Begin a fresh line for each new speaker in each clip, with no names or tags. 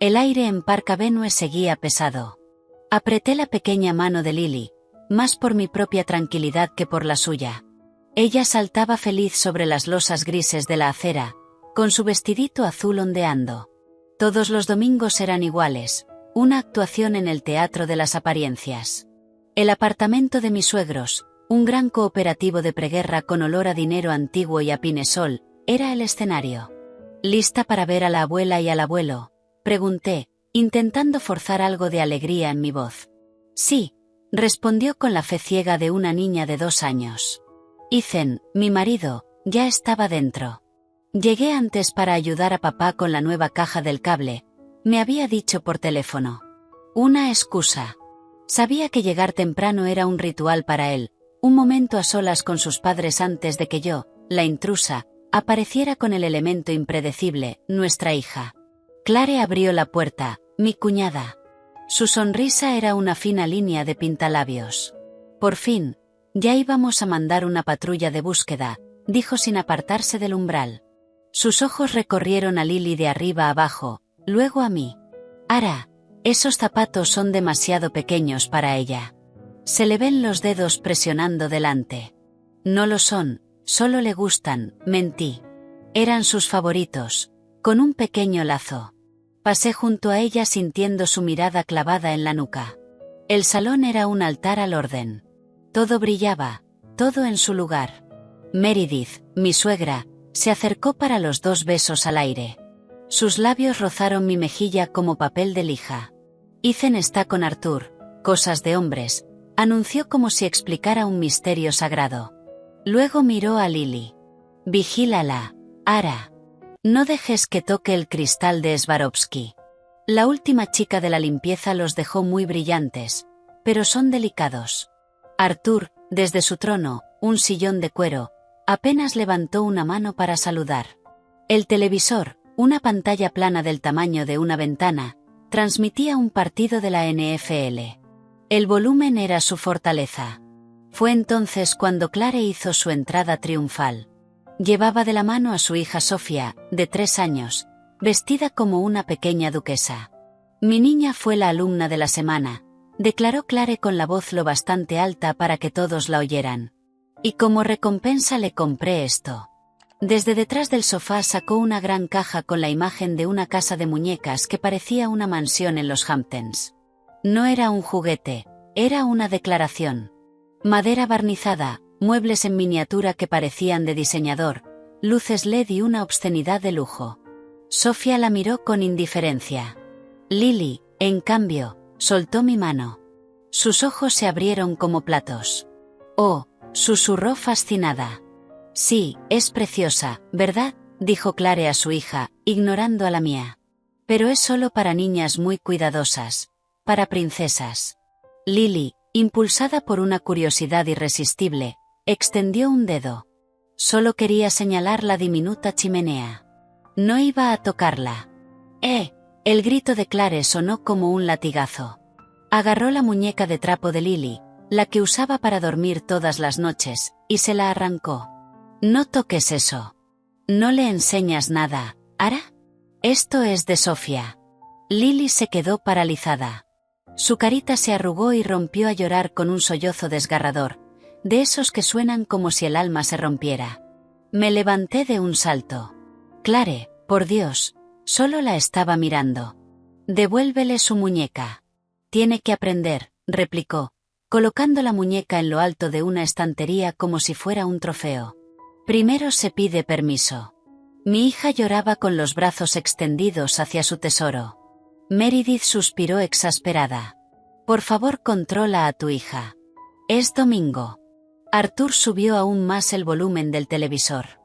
El aire en Park Avenue seguía pesado. Apreté la pequeña mano de Lily, más por mi propia tranquilidad que por la suya. Ella saltaba feliz sobre las losas grises de la acera, con su vestidito azul ondeando. Todos los domingos eran iguales, una actuación en el teatro de las apariencias. El apartamento de mis suegros, un gran cooperativo de preguerra con olor a dinero antiguo y a pinesol, era el escenario. ¿Lista para ver a la abuela y al abuelo?, pregunté, intentando forzar algo de alegría en mi voz. Sí, respondió con la fe ciega de una niña de 2 años. Ethan, mi marido, ya estaba dentro. Llegué antes para ayudar a papá con la nueva caja del cable, me había dicho por teléfono. Una excusa. Sabía que llegar temprano era un ritual para él, un momento a solas con sus padres antes de que yo, la intrusa, apareciera con el elemento impredecible, nuestra hija. Clare abrió la puerta, mi cuñada. Su sonrisa era una fina línea de pintalabios. Por fin, ya íbamos a mandar una patrulla de búsqueda, dijo sin apartarse del umbral. Sus ojos recorrieron a Lily de arriba a abajo, luego a mí. Ara, esos zapatos son demasiado pequeños para ella. Se le ven los dedos presionando delante. No lo son, solo le gustan, mentí. Eran sus favoritos, con un pequeño lazo. Pasé junto a ella sintiendo su mirada clavada en la nuca. El salón era un altar al orden. Todo brillaba, todo en su lugar. Meredith, mi suegra, se acercó para los 2 besos al aire. Sus labios rozaron mi mejilla como papel de lija. Ethan está con Arthur, cosas de hombres, anunció como si explicara un misterio sagrado. Luego miró a Lily. Vigílala, Ara. No dejes que toque el cristal de Swarovski. La última chica de la limpieza los dejó muy brillantes, pero son delicados. Arthur, desde su trono, un sillón de cuero, apenas levantó una mano para saludar. El televisor, una pantalla plana del tamaño de una ventana, transmitía un partido de la NFL. El volumen era su fortaleza. Fue entonces cuando Clare hizo su entrada triunfal. Llevaba de la mano a su hija Sofía, de 3 años, vestida como una pequeña duquesa. Mi niña fue la alumna de la semana, declaró Clare con la voz lo bastante alta para que todos la oyeran. Y como recompensa le compré esto. Desde detrás del sofá sacó una gran caja con la imagen de una casa de muñecas que parecía una mansión en los Hamptons. No era un juguete, era una declaración. Madera barnizada, muebles en miniatura que parecían de diseñador, luces LED y una obscenidad de lujo. Sofía la miró con indiferencia. Lily, en cambio, soltó mi mano. Sus ojos se abrieron como platos. Oh, susurró fascinada. Sí, es preciosa, ¿verdad?, dijo Clare a su hija, ignorando a la mía. Pero es solo para niñas muy cuidadosas, para princesas. Lily, impulsada por una curiosidad irresistible, extendió un dedo. Solo quería señalar la diminuta chimenea. No iba a tocarla. El grito de Clare sonó como un latigazo. Agarró la muñeca de trapo de Lily, la que usaba para dormir todas las noches, y se la arrancó. No toques eso. ¿No le enseñas nada, Ara? Esto es de Sofía. Lily se quedó paralizada. Su carita se arrugó y rompió a llorar con un sollozo desgarrador, de esos que suenan como si el alma se rompiera. Me levanté de un salto. Clare, por Dios, solo la estaba mirando. Devuélvele su muñeca. Tiene que aprender, replicó, colocando la muñeca en lo alto de una estantería como si fuera un trofeo. Primero se pide permiso. Mi hija lloraba con los brazos extendidos hacia su tesoro. Meredith suspiró exasperada. Por favor, controla a tu hija. Es domingo. Arthur subió aún más el volumen del televisor.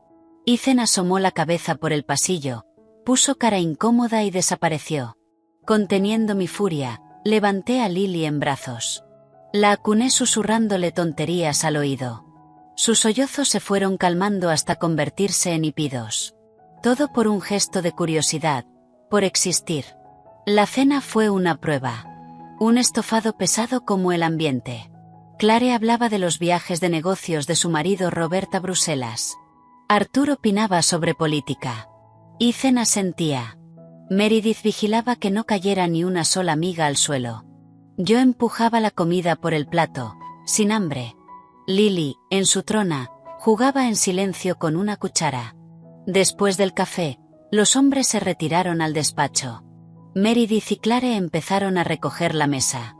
Ethan asomó la cabeza por el pasillo, puso cara incómoda y desapareció. Conteniendo mi furia, levanté a Lily en brazos. La acuné susurrándole tonterías al oído. Sus sollozos se fueron calmando hasta convertirse en hipidos. Todo por un gesto de curiosidad, por existir. La cena fue una prueba. Un estofado pesado como el ambiente. Clare hablaba de los viajes de negocios de su marido Robert a Bruselas. Arthur opinaba sobre política. Ethan asentía. Meredith vigilaba que no cayera ni una sola miga al suelo. Yo empujaba la comida por el plato, sin hambre. Lily, en su trona, jugaba en silencio con una cuchara. Después del café, los hombres se retiraron al despacho. Meredith y Clare empezaron a recoger la mesa.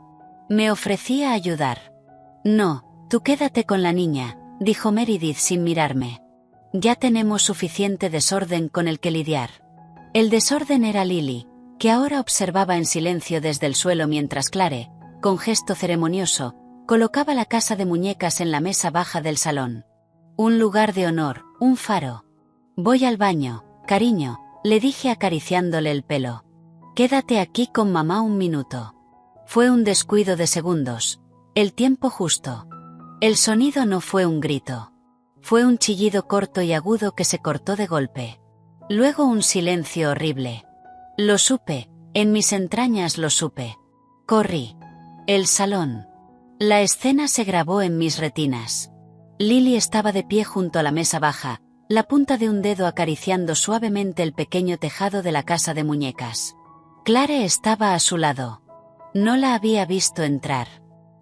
Me ofrecí a ayudar. No, tú quédate con la niña, dijo Meredith sin mirarme. Ya tenemos suficiente desorden con el que lidiar. El desorden era Lily, que ahora observaba en silencio desde el suelo mientras Clare, con gesto ceremonioso, colocaba la casa de muñecas en la mesa baja del salón. Un lugar de honor, un faro. Voy al baño, cariño, le dije acariciándole el pelo. Quédate aquí con mamá un minuto. Fue un descuido de segundos, el tiempo justo. El sonido no fue un grito. Fue un chillido corto y agudo que se cortó de golpe. Luego un silencio horrible. Lo supe, en mis entrañas lo supe. Corrí. El salón. La escena se grabó en mis retinas. Lily estaba de pie junto a la mesa baja, la punta de un dedo acariciando suavemente el pequeño tejado de la casa de muñecas. Clare estaba a su lado. No la había visto entrar.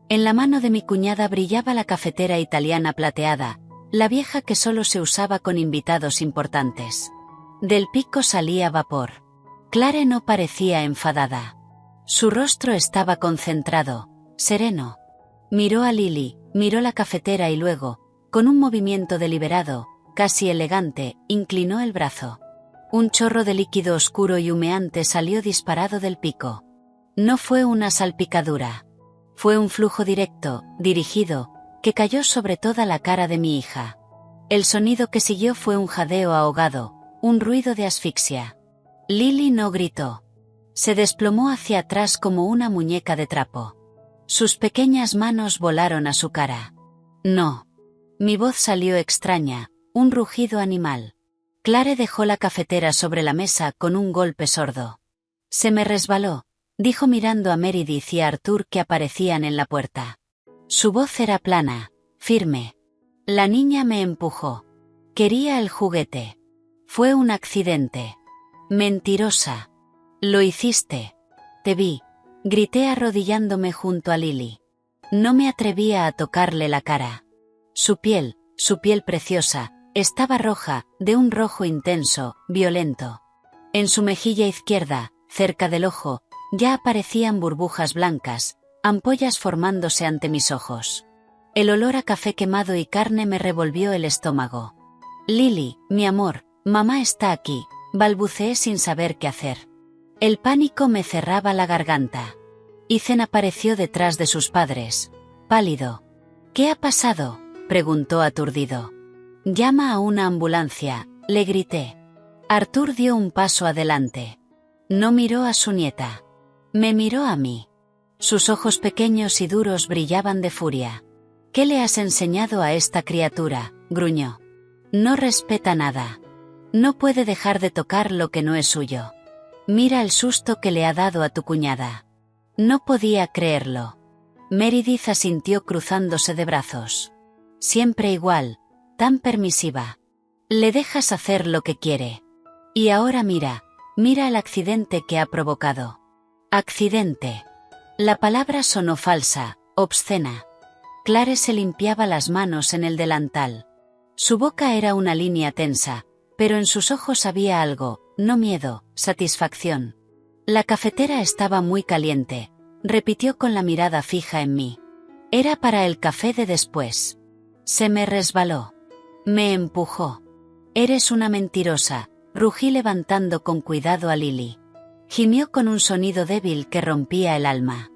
En la mano de mi cuñada brillaba la cafetera italiana plateada, la vieja que solo se usaba con invitados importantes. Del pico salía vapor. Clare no parecía enfadada. Su rostro estaba concentrado, sereno. Miró a Lily, miró la cafetera y luego, con un movimiento deliberado, casi elegante, inclinó el brazo. Un chorro de líquido oscuro y humeante salió disparado del pico. No fue una salpicadura. Fue un flujo directo, dirigido, que cayó sobre toda la cara de mi hija. El sonido que siguió fue un jadeo ahogado, un ruido de asfixia. Lily no gritó. Se desplomó hacia atrás como una muñeca de trapo. Sus pequeñas manos volaron a su cara. No. Mi voz salió extraña, un rugido animal. Clare dejó la cafetera sobre la mesa con un golpe sordo. Se me resbaló, dijo mirando a Meredith y a Arthur que aparecían en la puerta. Su voz era plana, firme. La niña me empujó. Quería el juguete. Fue un accidente. Mentirosa. Lo hiciste. Te vi. Grité arrodillándome junto a Lily. No me atrevía a tocarle la cara. Su piel preciosa, estaba roja, de un rojo intenso, violento. En su mejilla izquierda, cerca del ojo, ya aparecían burbujas blancas, ampollas formándose ante mis ojos. El olor a café quemado y carne me revolvió el estómago. Lily, mi amor, mamá está aquí, balbuceé sin saber qué hacer. El pánico me cerraba la garganta. Ethan apareció detrás de sus padres, pálido. ¿Qué ha pasado?, preguntó aturdido. Llama a una ambulancia, le grité. Arthur dio un paso adelante. No miró a su nieta. Me miró a mí. Sus ojos pequeños y duros brillaban de furia. ¿Qué le has enseñado a esta criatura?, gruñó. No respeta nada. No puede dejar de tocar lo que no es suyo. Mira el susto que le ha dado a tu cuñada. No podía creerlo. Meredith asintió cruzándose de brazos. Siempre igual, tan permisiva. Le dejas hacer lo que quiere. Y ahora mira el accidente que ha provocado. Accidente. La palabra sonó falsa, obscena. Clare se limpiaba las manos en el delantal. Su boca era una línea tensa, pero en sus ojos había algo, no miedo, satisfacción. La cafetera estaba muy caliente, repitió con la mirada fija en mí. Era para el café de después. Se me resbaló. Me empujó. Eres una mentirosa, rugí levantando con cuidado a Lily. Gimió con un sonido débil que rompía el alma.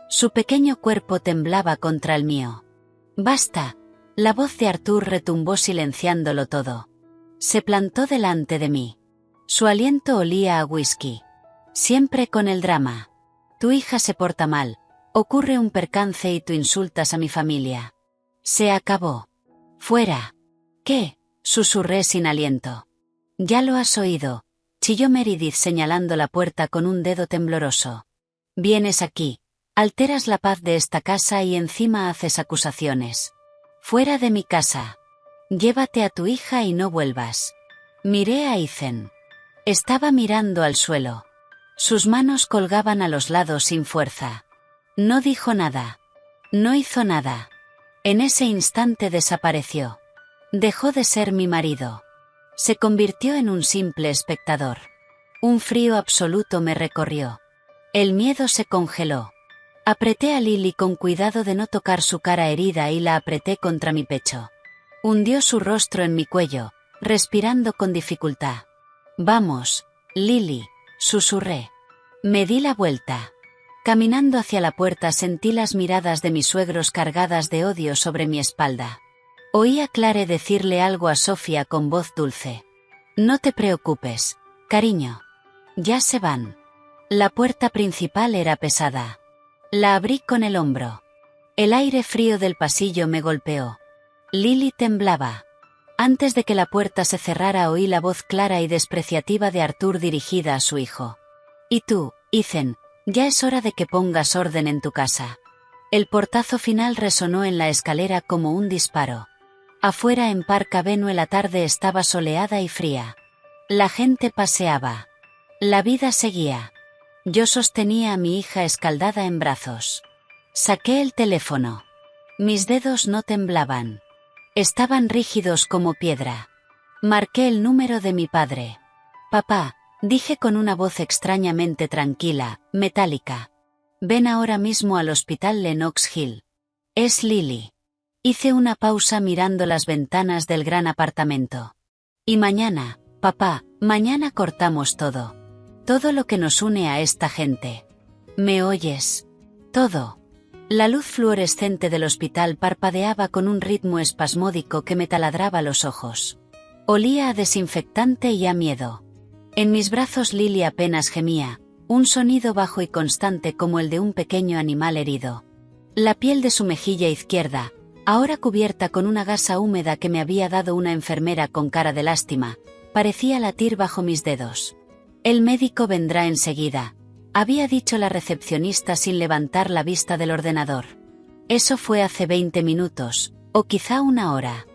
Su pequeño cuerpo temblaba contra el mío. Basta. La voz de Arthur retumbó silenciándolo todo. Se plantó delante de mí. Su aliento olía a whisky. Siempre con el drama. Tu hija se porta mal, ocurre un percance y tú insultas a mi familia. Se acabó. Fuera. ¿Qué?, susurré sin aliento. Ya lo has oído, chilló Meredith señalando la puerta con un dedo tembloroso. Vienes aquí, alteras la paz de esta casa y encima haces acusaciones. Fuera de mi casa. Llévate a tu hija y no vuelvas. Miré a Ethan. Estaba mirando al suelo. Sus manos colgaban a los lados sin fuerza. No dijo nada. No hizo nada. En ese instante desapareció. Dejó de ser mi marido. Se convirtió en un simple espectador. Un frío absoluto me recorrió. El miedo se congeló. Apreté a Lily con cuidado de no tocar su cara herida y la apreté contra mi pecho. Hundió su rostro en mi cuello, respirando con dificultad. «Vamos, Lily», susurré. Me di la vuelta. Caminando hacia la puerta sentí las miradas de mis suegros cargadas de odio sobre mi espalda. Oí a Clare decirle algo a Sofía con voz dulce. «No te preocupes, cariño. Ya se van». La puerta principal era pesada. La abrí con el hombro. El aire frío del pasillo me golpeó. Lily temblaba. Antes de que la puerta se cerrara oí la voz clara y despreciativa de Arthur dirigida a su hijo. «Y tú, Ethan, ya es hora de que pongas orden en tu casa». El portazo final resonó en la escalera como un disparo. Afuera en Park Avenue la tarde estaba soleada y fría. La gente paseaba. La vida seguía. Yo sostenía a mi hija escaldada en brazos. Saqué el teléfono. Mis dedos no temblaban. Estaban rígidos como piedra. Marqué el número de mi padre. «Papá», dije con una voz extrañamente tranquila, metálica. «Ven ahora mismo al hospital Lenox Hill. Es Lily». Hice una pausa mirando las ventanas del gran apartamento. «Y mañana, papá, mañana cortamos todo. Todo lo que nos une a esta gente. ¿Me oyes? Todo». La luz fluorescente del hospital parpadeaba con un ritmo espasmódico que me taladraba los ojos. Olía a desinfectante y a miedo. En mis brazos Lily apenas gemía, un sonido bajo y constante como el de un pequeño animal herido. La piel de su mejilla izquierda, ahora cubierta con una gasa húmeda que me había dado una enfermera con cara de lástima, parecía latir bajo mis dedos. «El médico vendrá enseguida», había dicho la recepcionista sin levantar la vista del ordenador. Eso fue hace 20 minutos, o quizá una hora.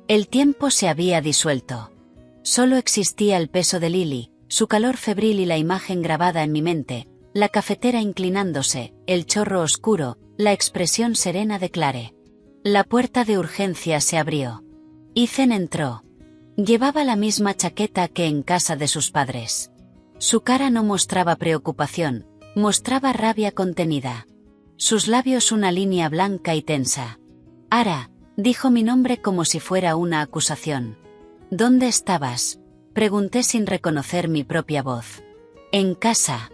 El tiempo se había disuelto. Solo existía el peso de Lily, su calor febril y la imagen grabada en mi mente, la cafetera inclinándose, el chorro oscuro, la expresión serena de Clare. La puerta de urgencia se abrió. Ethan entró. Llevaba la misma chaqueta que en casa de sus padres. Su cara no mostraba preocupación, mostraba rabia contenida. Sus labios una línea blanca y tensa. «Ara», dijo mi nombre como si fuera una acusación. «¿Dónde estabas?», pregunté sin reconocer mi propia voz. «En casa.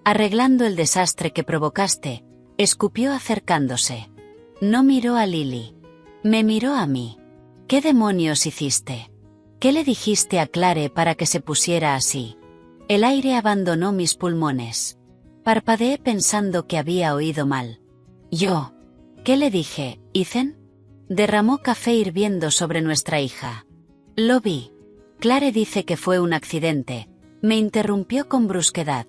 Arreglando el desastre que provocaste», escupió acercándose. No miró a Lily. Me miró a mí. «¿Qué demonios hiciste? ¿Qué le dijiste a Clare para que se pusiera así?». El aire abandonó mis pulmones. Parpadeé pensando que había oído mal. «Yo. ¿Qué le dije, Ethan?». Derramó café hirviendo sobre nuestra hija. «Lo vi. Clare dice que fue un accidente», me interrumpió con brusquedad.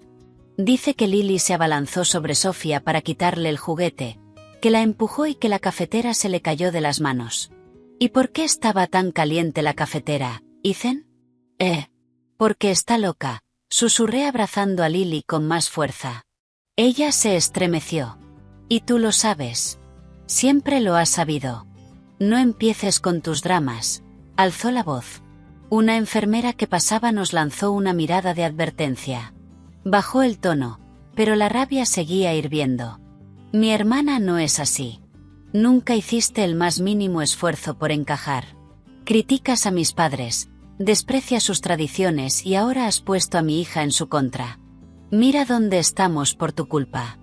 «Dice que Lily se abalanzó sobre Sofía para quitarle el juguete, que la empujó y que la cafetera se le cayó de las manos». «¿Y por qué estaba tan caliente la cafetera, Ethan?». «Porque está loca», susurré abrazando a Lily con más fuerza. Ella se estremeció. «Y tú lo sabes. Siempre lo has sabido. No empieces con tus dramas», alzó la voz. Una enfermera que pasaba nos lanzó una mirada de advertencia. Bajó el tono, pero la rabia seguía hirviendo. «Mi hermana no es así. Nunca hiciste el más mínimo esfuerzo por encajar. Criticas a mis padres, desprecias sus tradiciones y ahora has puesto a mi hija en su contra. Mira dónde estamos por tu culpa».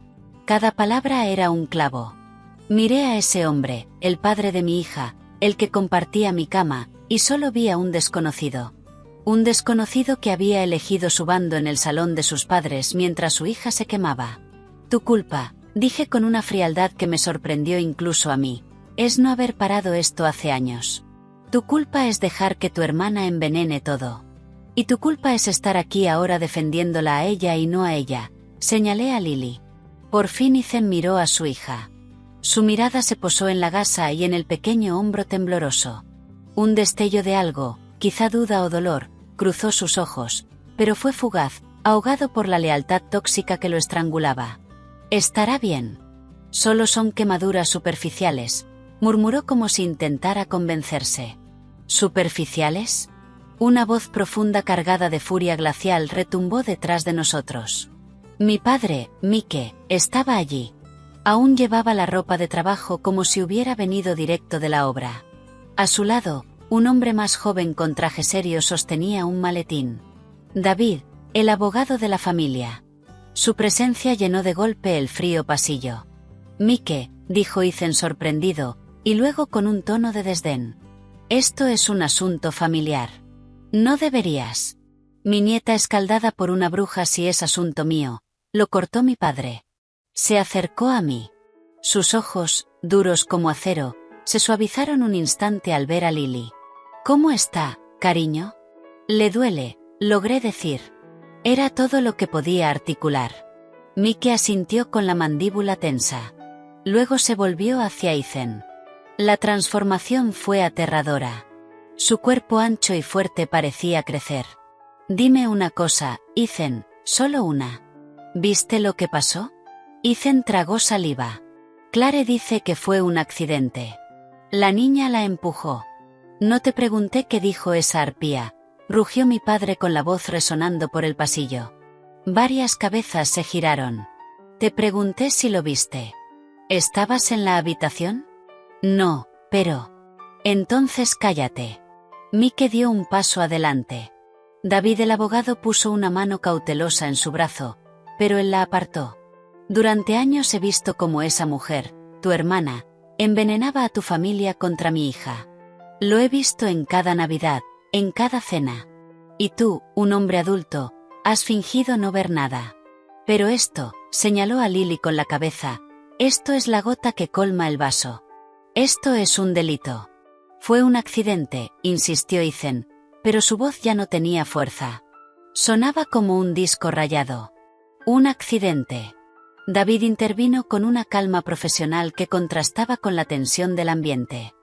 Cada palabra era un clavo. Miré a ese hombre, el padre de mi hija, el que compartía mi cama, y solo vi a un desconocido. Un desconocido que había elegido su bando en el salón de sus padres mientras su hija se quemaba. «Tu culpa», dije con una frialdad que me sorprendió incluso a mí, «es no haber parado esto hace años. Tu culpa es dejar que tu hermana envenene todo. Y tu culpa es estar aquí ahora defendiéndola a ella y no a ella», señalé a Lily. Por fin Ethan miró a su hija. Su mirada se posó en la gasa y en el pequeño hombro tembloroso. Un destello de algo, quizá duda o dolor, cruzó sus ojos, pero fue fugaz, ahogado por la lealtad tóxica que lo estrangulaba. Estará bien. Solo son quemaduras superficiales, murmuró como si intentara convencerse. ¿Superficiales? Una voz profunda cargada de furia glacial retumbó detrás de nosotros. Mi padre, Mike, estaba allí. Aún llevaba la ropa de trabajo como si hubiera venido directo de la obra. A su lado, un hombre más joven con traje serio sostenía un maletín. David, el abogado de la familia. Su presencia llenó de golpe el frío pasillo. Mike, dijo Ethan sorprendido, y luego con un tono de desdén. Esto es un asunto familiar. No deberías. Mi nieta escaldada por una bruja si es asunto mío, lo cortó mi padre. Se acercó a mí. Sus ojos, duros como acero, se suavizaron un instante al ver a Lily. ¿Cómo está, cariño? Le duele, logré decir. Era todo lo que podía articular. Mike asintió con la mandíbula tensa. Luego se volvió hacia Ethan. La transformación fue aterradora. Su cuerpo ancho y fuerte parecía crecer. Dime una cosa, Ethan, solo una. ¿Viste lo que pasó? Ethan tragó saliva. Clare dice que fue un accidente. La niña la empujó. No te pregunté qué dijo esa arpía, rugió mi padre con la voz resonando por el pasillo. Varias cabezas se giraron. Te pregunté si lo viste. ¿Estabas en la habitación? No, pero... Entonces cállate. Mike dio un paso adelante. David el abogado puso una mano cautelosa en su brazo, pero él la apartó. Durante años he visto cómo esa mujer, tu hermana, envenenaba a tu familia contra mi hija. Lo he visto en cada Navidad, en cada cena. Y tú, un hombre adulto, has fingido no ver nada. Pero esto, señaló a Lily con la cabeza, esto es la gota que colma el vaso. Esto es un delito. Fue un accidente, insistió Ethan, pero su voz ya no tenía fuerza. Sonaba como un disco rayado. Un accidente. David intervino con una calma profesional que contrastaba con la tensión del ambiente.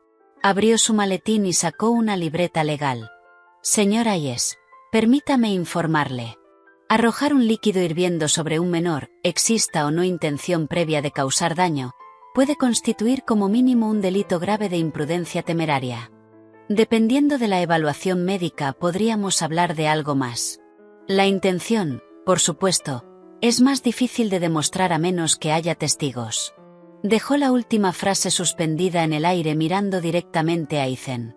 Abrió su maletín y sacó una libreta legal. Señor Hayes, permítame informarle. Arrojar un líquido hirviendo sobre un menor, exista o no intención previa de causar daño, puede constituir como mínimo un delito grave de imprudencia temeraria. Dependiendo de la evaluación médica podríamos hablar de algo más. La intención, por supuesto, es más difícil de demostrar a menos que haya testigos. Dejó la última frase suspendida en el aire mirando directamente a Ethan.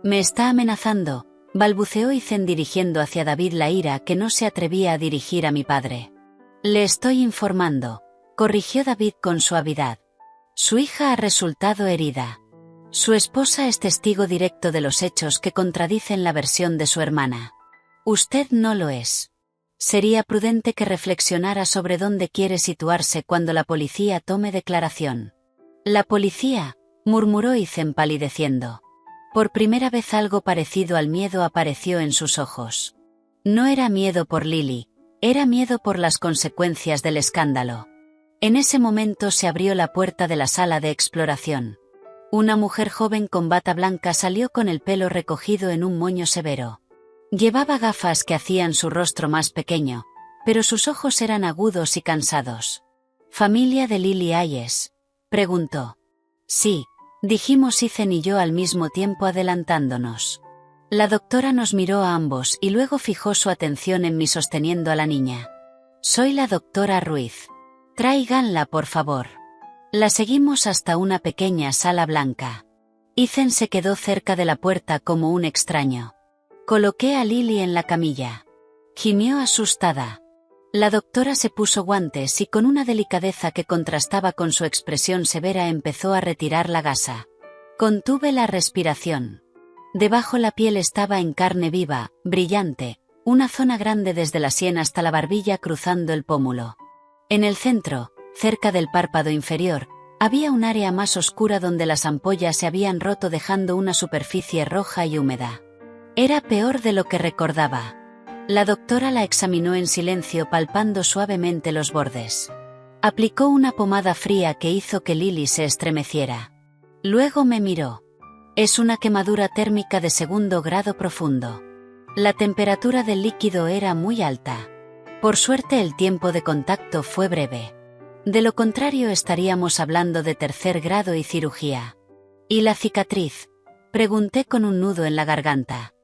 Me está amenazando, balbuceó Ethan dirigiendo hacia David la ira que no se atrevía a dirigir a mi padre. Le estoy informando, corrigió David con suavidad. Su hija ha resultado herida. Su esposa es testigo directo de los hechos que contradicen la versión de su hermana. Usted no lo es. Sería prudente que reflexionara sobre dónde quiere situarse cuando la policía tome declaración. La policía, murmuró Ethan palideciendo. Por primera vez algo parecido al miedo apareció en sus ojos. No era miedo por Lily, era miedo por las consecuencias del escándalo. En ese momento se abrió la puerta de la sala de exploración. Una mujer joven con bata blanca salió con el pelo recogido en un moño severo. Llevaba gafas que hacían su rostro más pequeño, pero sus ojos eran agudos y cansados. ¿Familia de Lily Hayes?, preguntó. Sí, dijimos Ethan y yo al mismo tiempo adelantándonos. La doctora nos miró a ambos y luego fijó su atención en mí sosteniendo a la niña. Soy la doctora Ruiz. Tráiganla por favor. La seguimos hasta una pequeña sala blanca. Ethan se quedó cerca de la puerta como un extraño. Coloqué a Lily en la camilla. Gimió asustada. La doctora se puso guantes y con una delicadeza que contrastaba con su expresión severa empezó a retirar la gasa. Contuve la respiración. Debajo la piel estaba en carne viva, brillante, una zona grande desde la sien hasta la barbilla cruzando el pómulo. En el centro, cerca del párpado inferior, había un área más oscura donde las ampollas se habían roto dejando una superficie roja y húmeda. Era peor de lo que recordaba. La doctora la examinó en silencio palpando suavemente los bordes. Aplicó una pomada fría que hizo que Lily se estremeciera. Luego me miró. Es una quemadura térmica de 2º grado profundo. La temperatura del líquido era muy alta. Por suerte el tiempo de contacto fue breve. De lo contrario estaríamos hablando de tercer grado y cirugía. ¿Y la cicatriz?, pregunté con un nudo en la garganta.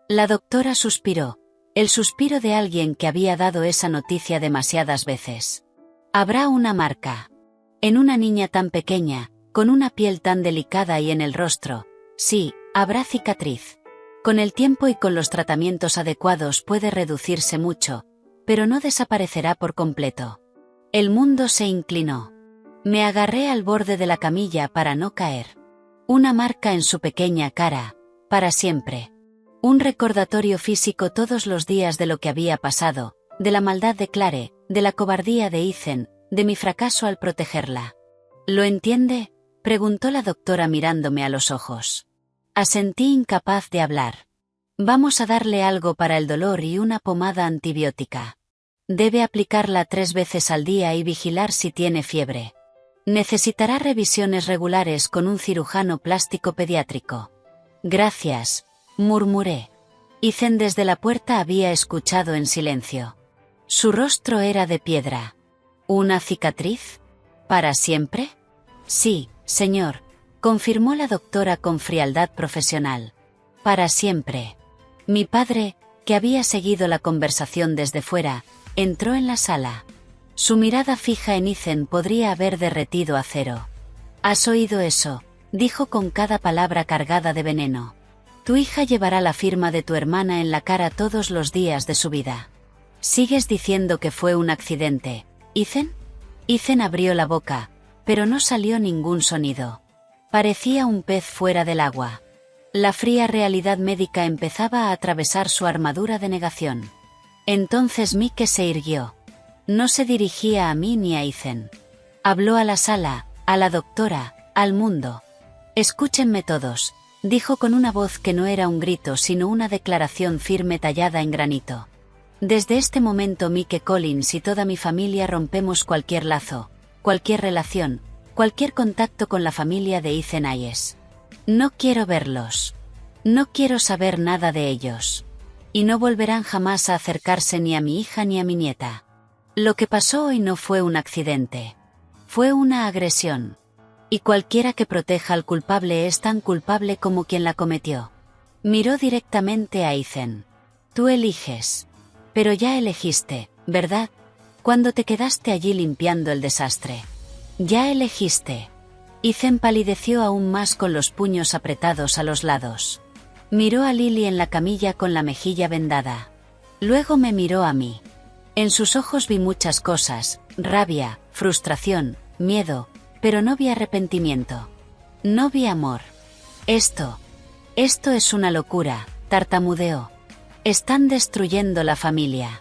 La doctora suspiró, el suspiro de alguien que había dado esa noticia demasiadas veces. Habrá una marca. En una niña tan pequeña, con una piel tan delicada y en el rostro, sí, habrá cicatriz. Con el tiempo y con los tratamientos adecuados puede reducirse mucho, pero no desaparecerá por completo. El mundo se inclinó. Me agarré al borde de la camilla para no caer. Una marca en su pequeña cara, para siempre. Un recordatorio físico todos los días de lo que había pasado, de la maldad de Clare, de la cobardía de Ethan, de mi fracaso al protegerla. ¿Lo entiende?, preguntó la doctora mirándome a los ojos. Asentí incapaz de hablar. Vamos a darle algo para el dolor y una pomada antibiótica. Debe aplicarla 3 veces al día y vigilar si tiene fiebre. Necesitará revisiones regulares con un cirujano plástico pediátrico. Gracias, murmuré. Ethan desde la puerta había escuchado en silencio. Su rostro era de piedra. ¿Una cicatriz? ¿Para siempre? Sí, señor, confirmó la doctora con frialdad profesional. Para siempre. Mi padre, que había seguido la conversación desde fuera, entró en la sala. Su mirada fija en Ethan podría haber derretido acero. ¿Has oído eso?, dijo con cada palabra cargada de veneno. Tu hija llevará la firma de tu hermana en la cara todos los días de su vida. ¿Sigues diciendo que fue un accidente, Ethan? Ethan abrió la boca, pero no salió ningún sonido. Parecía un pez fuera del agua. La fría realidad médica empezaba a atravesar su armadura de negación. Entonces Mike se irguió. No se dirigía a mí ni a Ethan. Habló a la sala, a la doctora, al mundo. Escúchenme todos, dijo con una voz que no era un grito sino una declaración firme tallada en granito. Desde este momento Mike Collins y toda mi familia rompemos cualquier lazo, cualquier relación, cualquier contacto con la familia de Ethan Hayes. No quiero verlos. No quiero saber nada de ellos. Y no volverán jamás a acercarse ni a mi hija ni a mi nieta. Lo que pasó hoy no fue un accidente. Fue una agresión. Y cualquiera que proteja al culpable es tan culpable como quien la cometió. Miró directamente a Ethan. Tú eliges. Pero ya elegiste, ¿verdad? Cuando te quedaste allí limpiando el desastre. Ya elegiste. Ethan palideció aún más con los puños apretados a los lados. Miró a Lily en la camilla con la mejilla vendada. Luego me miró a mí. En sus ojos vi muchas cosas, rabia, frustración, miedo, pero no vi arrepentimiento. No vi amor. Esto es una locura, tartamudeó. Están destruyendo la familia.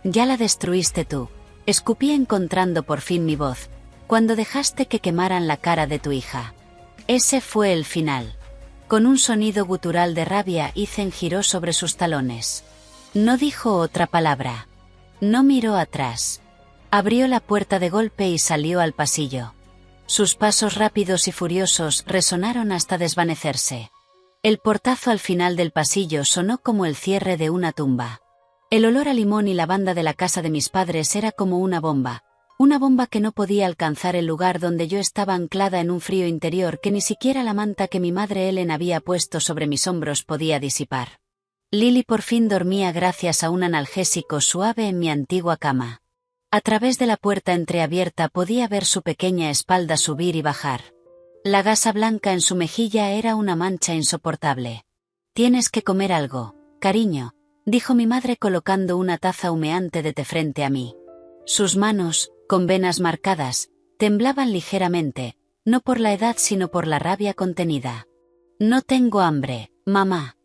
Ya la destruiste tú, escupí encontrando por fin mi voz, cuando dejaste que quemaran la cara de tu hija. Ese fue el final. Con un sonido gutural de rabia, Ethan giró sobre sus talones. No dijo otra palabra. No miró atrás. Abrió la puerta de golpe y salió al pasillo. Sus pasos rápidos y furiosos resonaron hasta desvanecerse. El portazo al final del pasillo sonó como el cierre de una tumba. El olor a limón y lavanda de la casa de mis padres era como una bomba que no podía alcanzar el lugar donde yo estaba anclada en un frío interior que ni siquiera la manta que mi madre Ellen había puesto sobre mis hombros podía disipar. Lily por fin dormía gracias a un analgésico suave en mi antigua cama. A través de la puerta entreabierta podía ver su pequeña espalda subir y bajar. La gasa blanca en su mejilla era una mancha insoportable. Tienes que comer algo, cariño, dijo mi madre colocando una taza humeante de té frente a mí. Sus manos, con venas marcadas, temblaban ligeramente, no por la edad sino por la rabia contenida. No tengo hambre, mamá.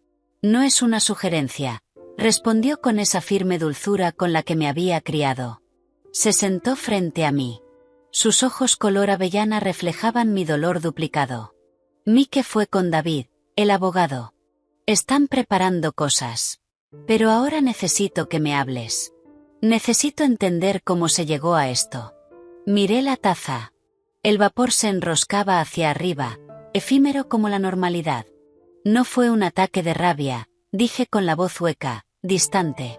No es una sugerencia, respondió con esa firme dulzura con la que me había criado. Se sentó frente a mí. Sus ojos color avellana reflejaban mi dolor duplicado. Mike fue con David, el abogado. Están preparando cosas. Pero ahora necesito que me hables. Necesito entender cómo se llegó a esto. Miré la taza. El vapor se enroscaba hacia arriba, efímero como la normalidad. No fue un ataque de rabia, dije con la voz hueca, distante.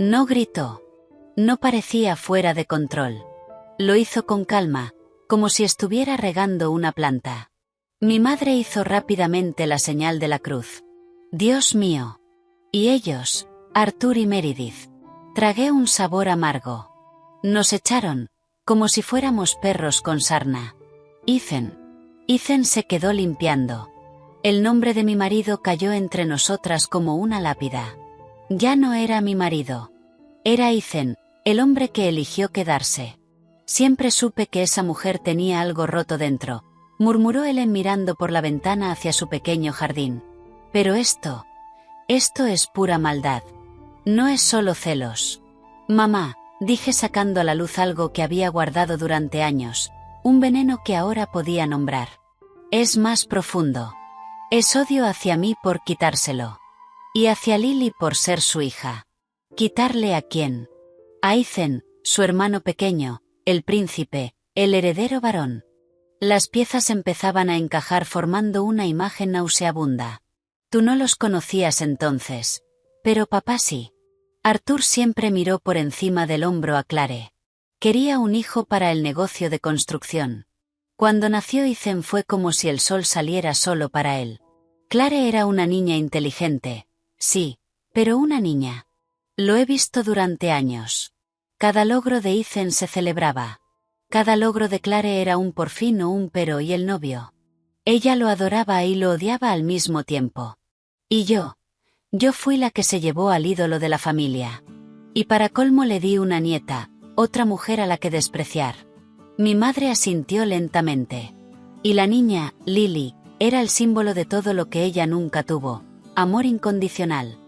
No gritó. No parecía fuera de control. Lo hizo con calma, como si estuviera regando una planta. Mi madre hizo rápidamente la señal de la cruz. Dios mío. Y ellos, Arthur y Meredith. Tragué un sabor amargo. Nos echaron, como si fuéramos perros con sarna. Ethan se quedó limpiando. El nombre de mi marido cayó entre nosotras como una lápida. Ya no era mi marido. Era Ethan, el hombre que eligió quedarse. Siempre supe que esa mujer tenía algo roto dentro, murmuró Ellen mirando por la ventana hacia su pequeño jardín. Pero esto es pura maldad. No es solo celos. Mamá, dije sacando a la luz algo que había guardado durante años, un veneno que ahora podía nombrar. Es más profundo. Es odio hacia mí por quitárselo. Y hacia Lily por ser su hija. ¿Quitarle a quién? A Ethan, su hermano pequeño, el príncipe, el heredero varón. Las piezas empezaban a encajar formando una imagen nauseabunda. Tú no los conocías entonces. Pero papá sí. Arthur siempre miró por encima del hombro a Clare. Quería un hijo para el negocio de construcción. Cuando nació Ethan fue como si el sol saliera solo para él. Clare era una niña inteligente, sí, pero una niña. Lo he visto durante años. Cada logro de Ethan se celebraba. Cada logro de Clare era un por fin o un pero y el novio. Ella lo adoraba y lo odiaba al mismo tiempo. Y yo fui la que se llevó al ídolo de la familia. Y para colmo le di una nieta, otra mujer a la que despreciar. Mi madre asintió lentamente. Y la niña, Lily, era el símbolo de todo lo que ella nunca tuvo, amor incondicional.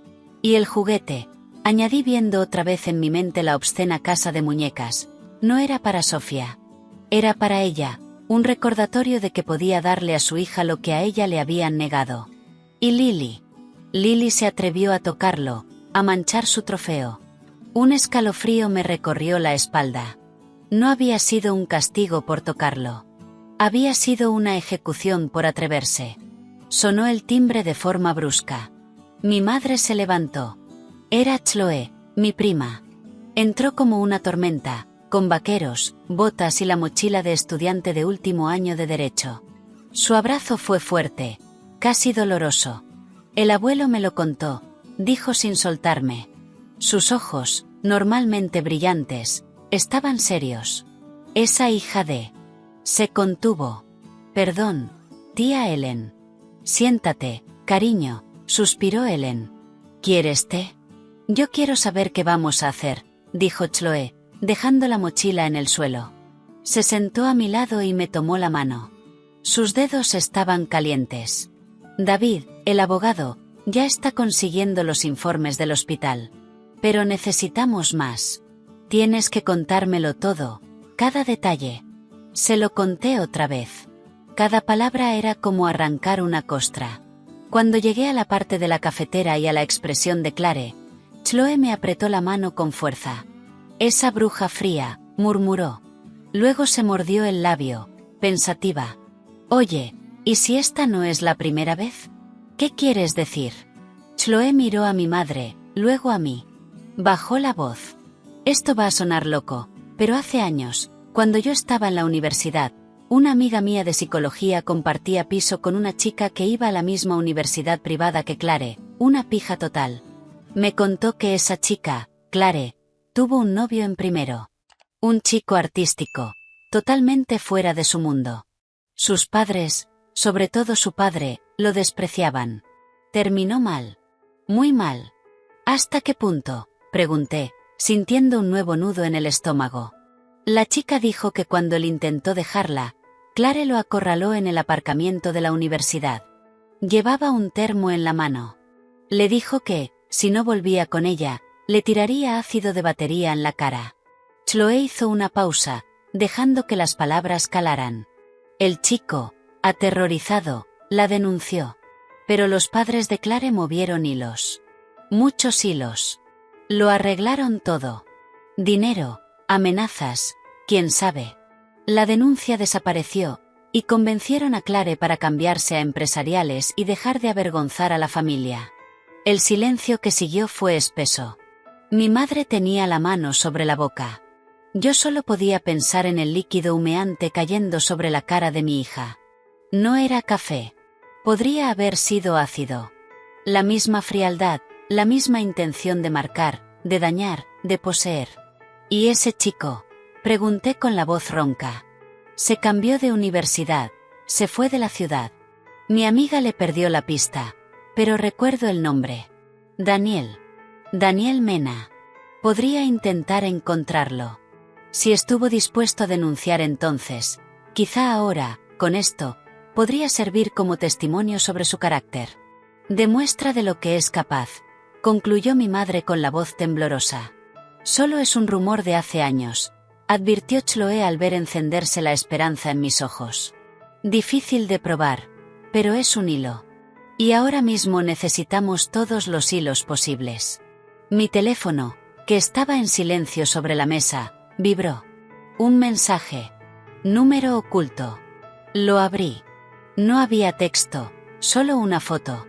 Y el juguete, añadí viendo otra vez en mi mente la obscena casa de muñecas, no era para Sofía. Era para ella, un recordatorio de que podía darle a su hija lo que a ella le habían negado. Y Lily se atrevió a tocarlo, a manchar su trofeo. Un escalofrío me recorrió la espalda. No había sido un castigo por tocarlo. Había sido una ejecución por atreverse. Sonó el timbre de forma brusca. Mi madre se levantó. Era Chloe, mi prima. Entró como una tormenta, con vaqueros, botas y la mochila de estudiante de último año de Derecho. Su abrazo fue fuerte, casi doloroso. El abuelo me lo contó, dijo sin soltarme. Sus ojos, normalmente brillantes, estaban serios. Esa hija de... Se contuvo. Perdón, tía Ellen. Siéntate, cariño, suspiró Ellen. ¿Quieres té? Yo quiero saber qué vamos a hacer, dijo Chloe, dejando la mochila en el suelo. Se sentó a mi lado y me tomó la mano. Sus dedos estaban calientes. David, el abogado, ya está consiguiendo los informes del hospital. Pero necesitamos más. Tienes que contármelo todo, cada detalle. Se lo conté otra vez. Cada palabra era como arrancar una costra. Cuando llegué a la parte de la cafetera y a la expresión de Clare, Chloe me apretó la mano con fuerza. Esa bruja fría, murmuró. Luego se mordió el labio, pensativa. Oye, ¿y si esta no es la primera vez? ¿Qué quieres decir? Chloe miró a mi madre, luego a mí. Bajó la voz. Esto va a sonar loco, pero hace años, cuando yo estaba en la universidad, una amiga mía de psicología compartía piso con una chica que iba a la misma universidad privada que Clare, una pija total. Me contó que esa chica, Clare, tuvo un novio en primero. Un chico artístico, totalmente fuera de su mundo. Sus padres, sobre todo su padre, lo despreciaban. Terminó mal. Muy mal. ¿Hasta qué punto?, pregunté, sintiendo un nuevo nudo en el estómago. La chica dijo que cuando él intentó dejarla, Clare lo acorraló en el aparcamiento de la universidad. Llevaba un termo en la mano. Le dijo que, si no volvía con ella, le tiraría ácido de batería en la cara. Chloe hizo una pausa, dejando que las palabras calaran. El chico, aterrorizado, la denunció. Pero los padres de Clare movieron hilos. Muchos hilos. Lo arreglaron todo. Dinero, amenazas, quién sabe. La denuncia desapareció, y convencieron a Clare para cambiarse a empresariales y dejar de avergonzar a la familia. El silencio que siguió fue espeso. Mi madre tenía la mano sobre la boca. Yo solo podía pensar en el líquido humeante cayendo sobre la cara de mi hija. No era café. Podría haber sido ácido. La misma frialdad, la misma intención de marcar, de dañar, de poseer. ¿Y ese chico? Pregunté con la voz ronca. Se cambió de universidad, se fue de la ciudad. Mi amiga le perdió la pista, pero recuerdo el nombre. Daniel. Daniel Mena. Podría intentar encontrarlo. Si estuvo dispuesto a denunciar entonces, quizá ahora, con esto, podría servir como testimonio sobre su carácter. Demuestra de lo que es capaz, concluyó mi madre con la voz temblorosa. Solo es un rumor de hace años, advirtió Chloe al ver encenderse la esperanza en mis ojos. Difícil de probar, pero es un hilo. Y ahora mismo necesitamos todos los hilos posibles. Mi teléfono, que estaba en silencio sobre la mesa, vibró. Un mensaje. Número oculto. Lo abrí. No había texto, solo una foto.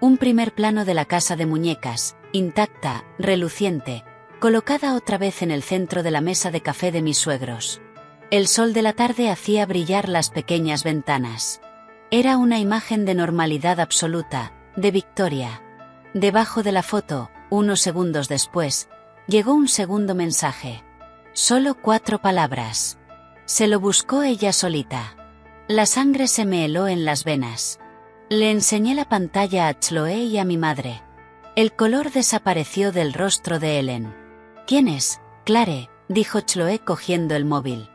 Un primer plano de la casa de muñecas, intacta, reluciente, colocada otra vez en el centro de la mesa de café de mis suegros. El sol de la tarde hacía brillar las pequeñas ventanas. Era una imagen de normalidad absoluta, de victoria. Debajo de la foto, unos segundos después, llegó un segundo mensaje. Solo 4 palabras. Se lo buscó ella solita. La sangre se me heló en las venas. Le enseñé la pantalla a Chloe y a mi madre. El color desapareció del rostro de Ellen. ¿Quién es, Clare?, dijo Chloe cogiendo el móvil.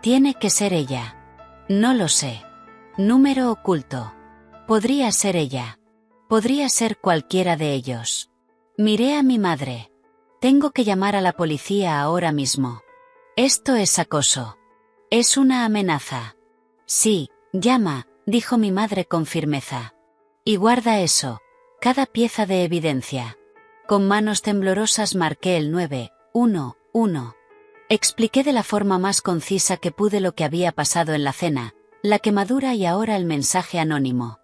Tiene que ser ella. No lo sé. Número oculto. Podría ser ella. Podría ser cualquiera de ellos. Miré a mi madre. Tengo que llamar a la policía ahora mismo. Esto es acoso. Es una amenaza. Sí, llama, dijo mi madre con firmeza. Y guarda eso, cada pieza de evidencia. Con manos temblorosas marqué el 911. Expliqué de la forma más concisa que pude lo que había pasado en la cena, la quemadura y ahora el mensaje anónimo.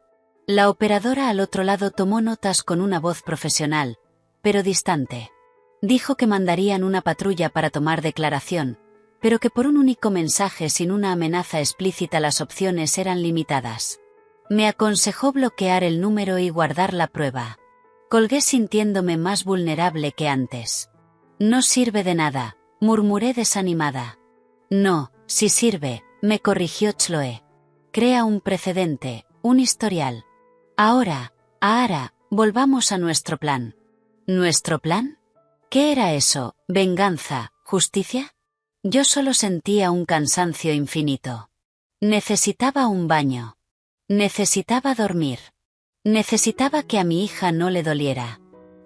La operadora al otro lado tomó notas con una voz profesional, pero distante. Dijo que mandarían una patrulla para tomar declaración, pero que por un único mensaje sin una amenaza explícita las opciones eran limitadas. Me aconsejó bloquear el número y guardar la prueba. Colgué sintiéndome más vulnerable que antes. No sirve de nada, murmuré desanimada. No, sí sirve, me corrigió Chloe. Crea un precedente, un historial. Ahora, volvamos a nuestro plan. ¿Nuestro plan? ¿Qué era eso? ¿Venganza? ¿Justicia? Yo solo sentía un cansancio infinito. Necesitaba un baño. Necesitaba dormir. Necesitaba que a mi hija no le doliera.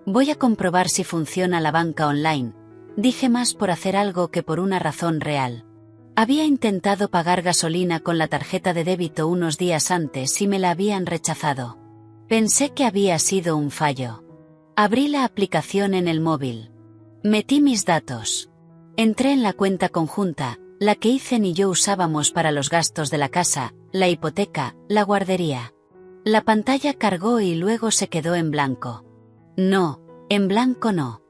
Voy a comprobar si funciona la banca online, dije más por hacer algo que por una razón real. Había intentado pagar gasolina con la tarjeta de débito unos días antes y me la habían rechazado. Pensé que había sido un fallo. Abrí la aplicación en el móvil. Metí mis datos. Entré en la cuenta conjunta, la que Ethan y yo usábamos para los gastos de la casa, la hipoteca, la guardería. La pantalla cargó y luego se quedó en blanco. No, en blanco no.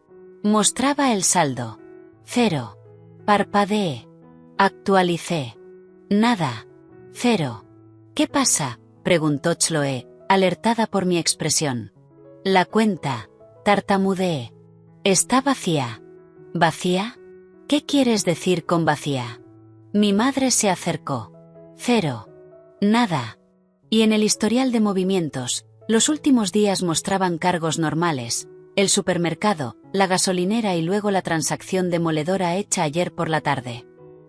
Mostraba el saldo. 0. Parpadeé. Actualicé. Nada. 0. ¿Qué pasa?, preguntó Chloe, alertada por mi expresión. La cuenta, tartamudeé. Está vacía. ¿Vacía? ¿Qué quieres decir con vacía? Mi madre se acercó. 0. Nada. Y en el historial de movimientos, los últimos días mostraban cargos normales, el supermercado, la gasolinera y luego la transacción demoledora hecha ayer por la tarde.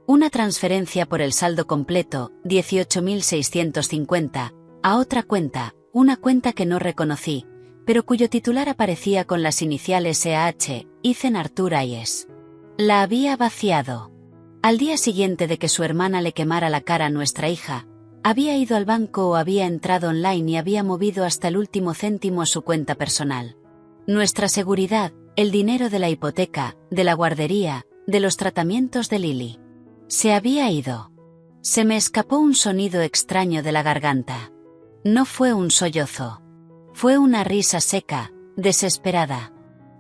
Una transferencia por el saldo completo, 18.650, a otra cuenta, una cuenta que no reconocí, pero cuyo titular aparecía con las iniciales EAH, Ethan Arthur Hayes. La había vaciado. Al día siguiente de que su hermana le quemara la cara a nuestra hija, había ido al banco o había entrado online y había movido hasta el último céntimo a su cuenta personal. Nuestra seguridad, el dinero de la hipoteca, de la guardería, de los tratamientos de Lily. Se había ido. Se me escapó un sonido extraño de la garganta. No fue un sollozo. Fue una risa seca, desesperada.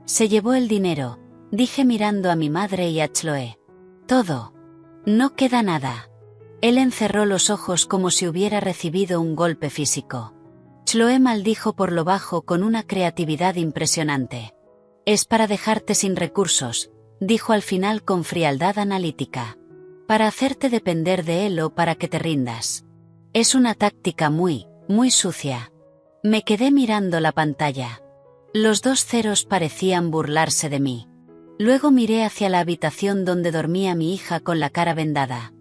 Se llevó el dinero, dije mirando a mi madre y a Chloe. Todo. No queda nada. Él encerró los ojos como si hubiera recibido un golpe físico. Chloe maldijo por lo bajo con una creatividad impresionante. Es para dejarte sin recursos, dijo al final con frialdad analítica. Para hacerte depender de él o para que te rindas. Es una táctica muy sucia. Me quedé mirando la pantalla. Los dos ceros parecían burlarse de mí. Luego miré hacia la habitación donde dormía mi hija con la cara vendada.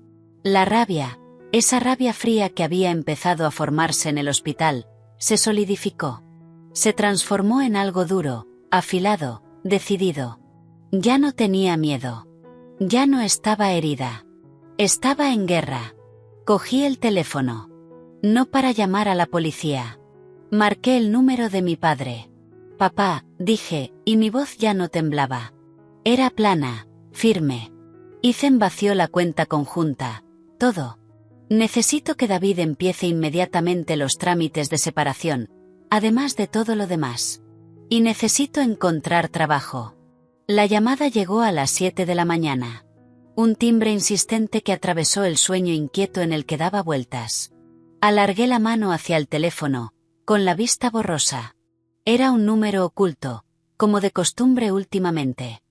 La rabia, esa rabia fría que había empezado a formarse en el hospital, se solidificó. Se transformó en algo duro, afilado, decidido. Ya no tenía miedo. Ya no estaba herida. Estaba en guerra. Cogí el teléfono. No para llamar a la policía. Marqué el número de mi padre. Papá, dije, y mi voz ya no temblaba. Era plana, firme. Ethan vació la cuenta conjunta. Todo. Necesito que David empiece inmediatamente los trámites de separación, además de todo lo demás. Y necesito encontrar trabajo. La llamada llegó a las 7 de la mañana. Un timbre insistente que atravesó el sueño inquieto en el que daba vueltas. Alargué la mano hacia el teléfono, con la vista borrosa. Era un número oculto, como de costumbre últimamente.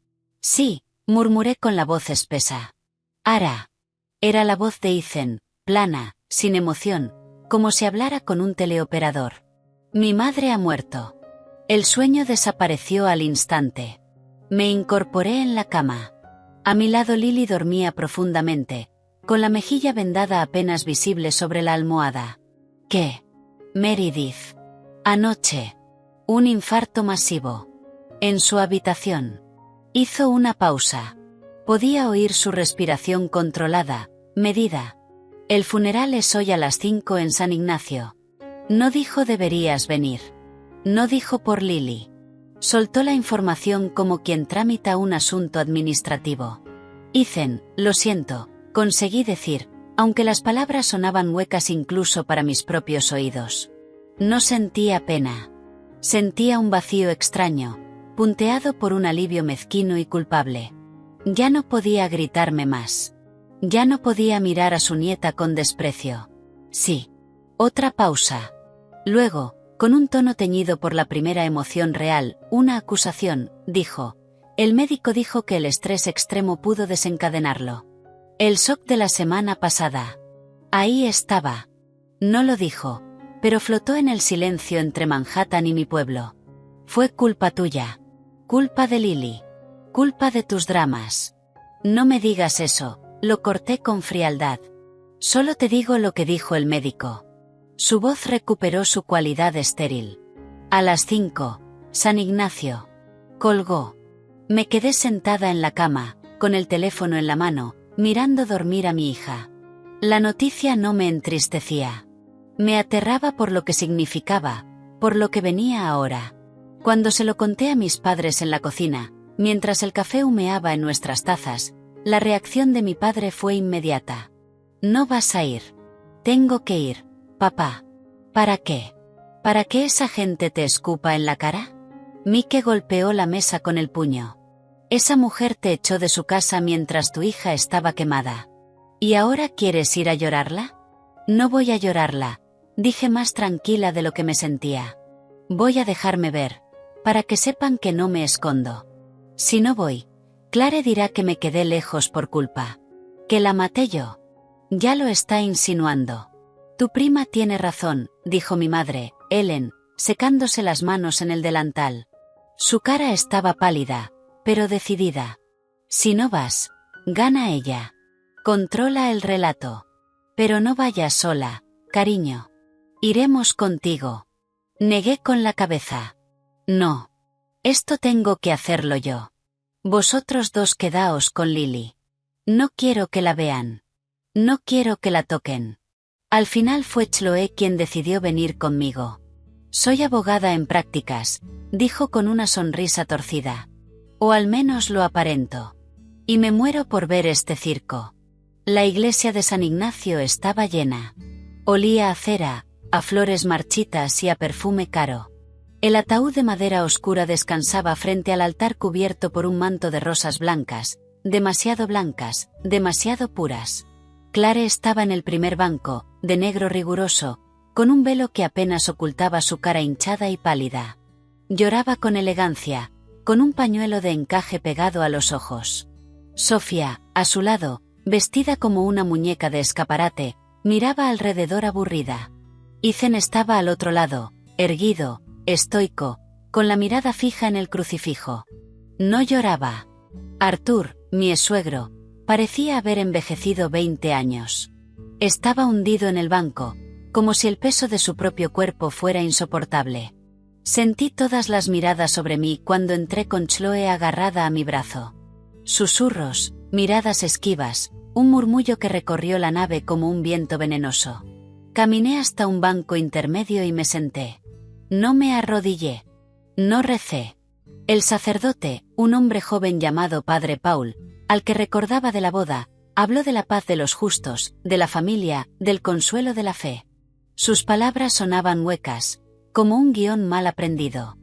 Sí, murmuré con la voz espesa. Ara. Era la voz de Ethan, plana, sin emoción, como si hablara con un teleoperador. Mi madre ha muerto. El sueño desapareció al instante. Me incorporé en la cama. A mi lado Lily dormía profundamente, con la mejilla vendada apenas visible sobre la almohada. ¿Qué? Meredith. Anoche. Un infarto masivo. En su habitación. Hizo una pausa. Podía oír su respiración controlada, medida. El funeral es hoy a las 5 en San Ignacio. No dijo deberías venir. No dijo por Lily. Soltó la información como quien tramita un asunto administrativo. Ethan, lo siento, conseguí decir, aunque las palabras sonaban huecas incluso para mis propios oídos. No sentía pena. Sentía un vacío extraño, punteado por un alivio mezquino y culpable. Ya no podía gritarme más. Ya no podía mirar a su nieta con desprecio. Sí. Otra pausa. Luego, con un tono teñido por la primera emoción real, una acusación, dijo. El médico dijo que el estrés extremo pudo desencadenarlo. El shock de la semana pasada. Ahí estaba. No lo dijo, pero flotó en el silencio entre Manhattan y mi pueblo. Fue culpa tuya. Culpa de Lily. Culpa de tus dramas. No me digas eso, lo corté con frialdad. Solo te digo lo que dijo el médico. Su voz recuperó su cualidad estéril. A las 5, San Ignacio. Colgó. Me quedé sentada en la cama, con el teléfono en la mano, mirando dormir a mi hija. La noticia no me entristecía. Me aterraba por lo que significaba, por lo que venía ahora. Cuando se lo conté a mis padres en la cocina, mientras el café humeaba en nuestras tazas, la reacción de mi padre fue inmediata. No vas a ir. Tengo que ir. Papá. ¿Para qué? ¿Para que esa gente te escupa en la cara? Mike golpeó la mesa con el puño. Esa mujer te echó de su casa mientras tu hija estaba quemada. ¿Y ahora quieres ir a llorarla? No voy a llorarla, dije más tranquila de lo que me sentía. Voy a dejarme ver, para que sepan que no me escondo. Si no voy, Clare dirá que me quedé lejos por culpa. Que la maté yo. Ya lo está insinuando. Tu prima tiene razón, dijo mi madre, Ellen, secándose las manos en el delantal. Su cara estaba pálida, pero decidida. Si no vas, gana ella. Controla el relato. Pero no vayas sola, cariño. Iremos contigo. Negué con la cabeza. No. Esto tengo que hacerlo yo. Vosotros dos quedaos con Lily. No quiero que la vean. No quiero que la toquen. Al final fue Chloe quien decidió venir conmigo. Soy abogada en prácticas, dijo con una sonrisa torcida. O al menos lo aparento. Y me muero por ver este circo. La iglesia de San Ignacio estaba llena. Olía a cera, a flores marchitas y a perfume caro. El ataúd de madera oscura descansaba frente al altar cubierto por un manto de rosas blancas, demasiado blancas, demasiado puras. Clare estaba en el primer banco, de negro riguroso, con un velo que apenas ocultaba su cara hinchada y pálida. Lloraba con elegancia, con un pañuelo de encaje pegado a los ojos. Sofía, a su lado, vestida como una muñeca de escaparate, miraba alrededor aburrida. Ethan estaba al otro lado, erguido, estoico, con la mirada fija en el crucifijo. No lloraba. Arthur, mi suegro, parecía haber envejecido 20 años. Estaba hundido en el banco, como si el peso de su propio cuerpo fuera insoportable. Sentí todas las miradas sobre mí cuando entré con Chloe agarrada a mi brazo. Susurros, miradas esquivas, un murmullo que recorrió la nave como un viento venenoso. Caminé hasta un banco intermedio y me senté. No me arrodillé. No recé. El sacerdote, un hombre joven llamado Padre Paul, al que recordaba de la boda, habló de la paz de los justos, de la familia, del consuelo de la fe. Sus palabras sonaban huecas, como un guión mal aprendido.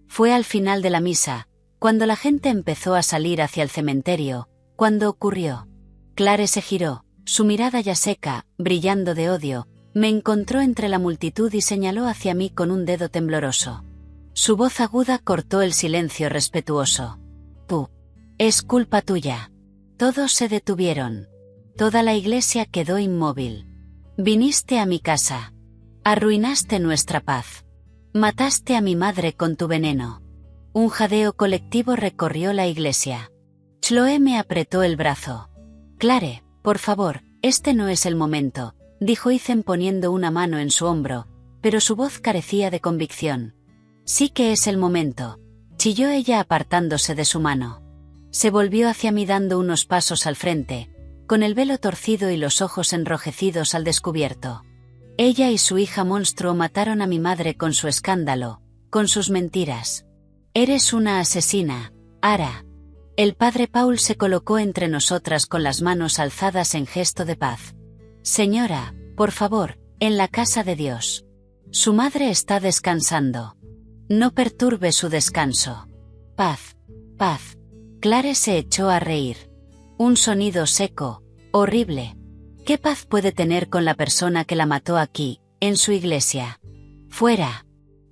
Fue al final de la misa, cuando la gente empezó a salir hacia el cementerio, cuando ocurrió. Clare se giró, su mirada ya seca, brillando de odio, me encontró entre la multitud y señaló hacia mí con un dedo tembloroso. Su voz aguda cortó el silencio respetuoso. Tú. Es culpa tuya. Todos se detuvieron. Toda la iglesia quedó inmóvil. Viniste a mi casa. Arruinaste nuestra paz. Mataste a mi madre con tu veneno. Un jadeo colectivo recorrió la iglesia. Chloe me apretó el brazo. Clare, por favor, este no es el momento, dijo Ethan poniendo una mano en su hombro, pero su voz carecía de convicción. Sí que es el momento, chilló ella apartándose de su mano. Se volvió hacia mí dando unos pasos al frente, con el velo torcido y los ojos enrojecidos al descubierto. Ella y su hija monstruo mataron a mi madre con su escándalo, con sus mentiras. Eres una asesina, Ara. El padre Paul se colocó entre nosotras con las manos alzadas en gesto de paz. Señora, por favor, en la casa de Dios. Su madre está descansando. No perturbe su descanso. Paz, paz. Clare se echó a reír. Un sonido seco, horrible. ¿Qué paz puede tener con la persona que la mató aquí, en su iglesia? Fuera.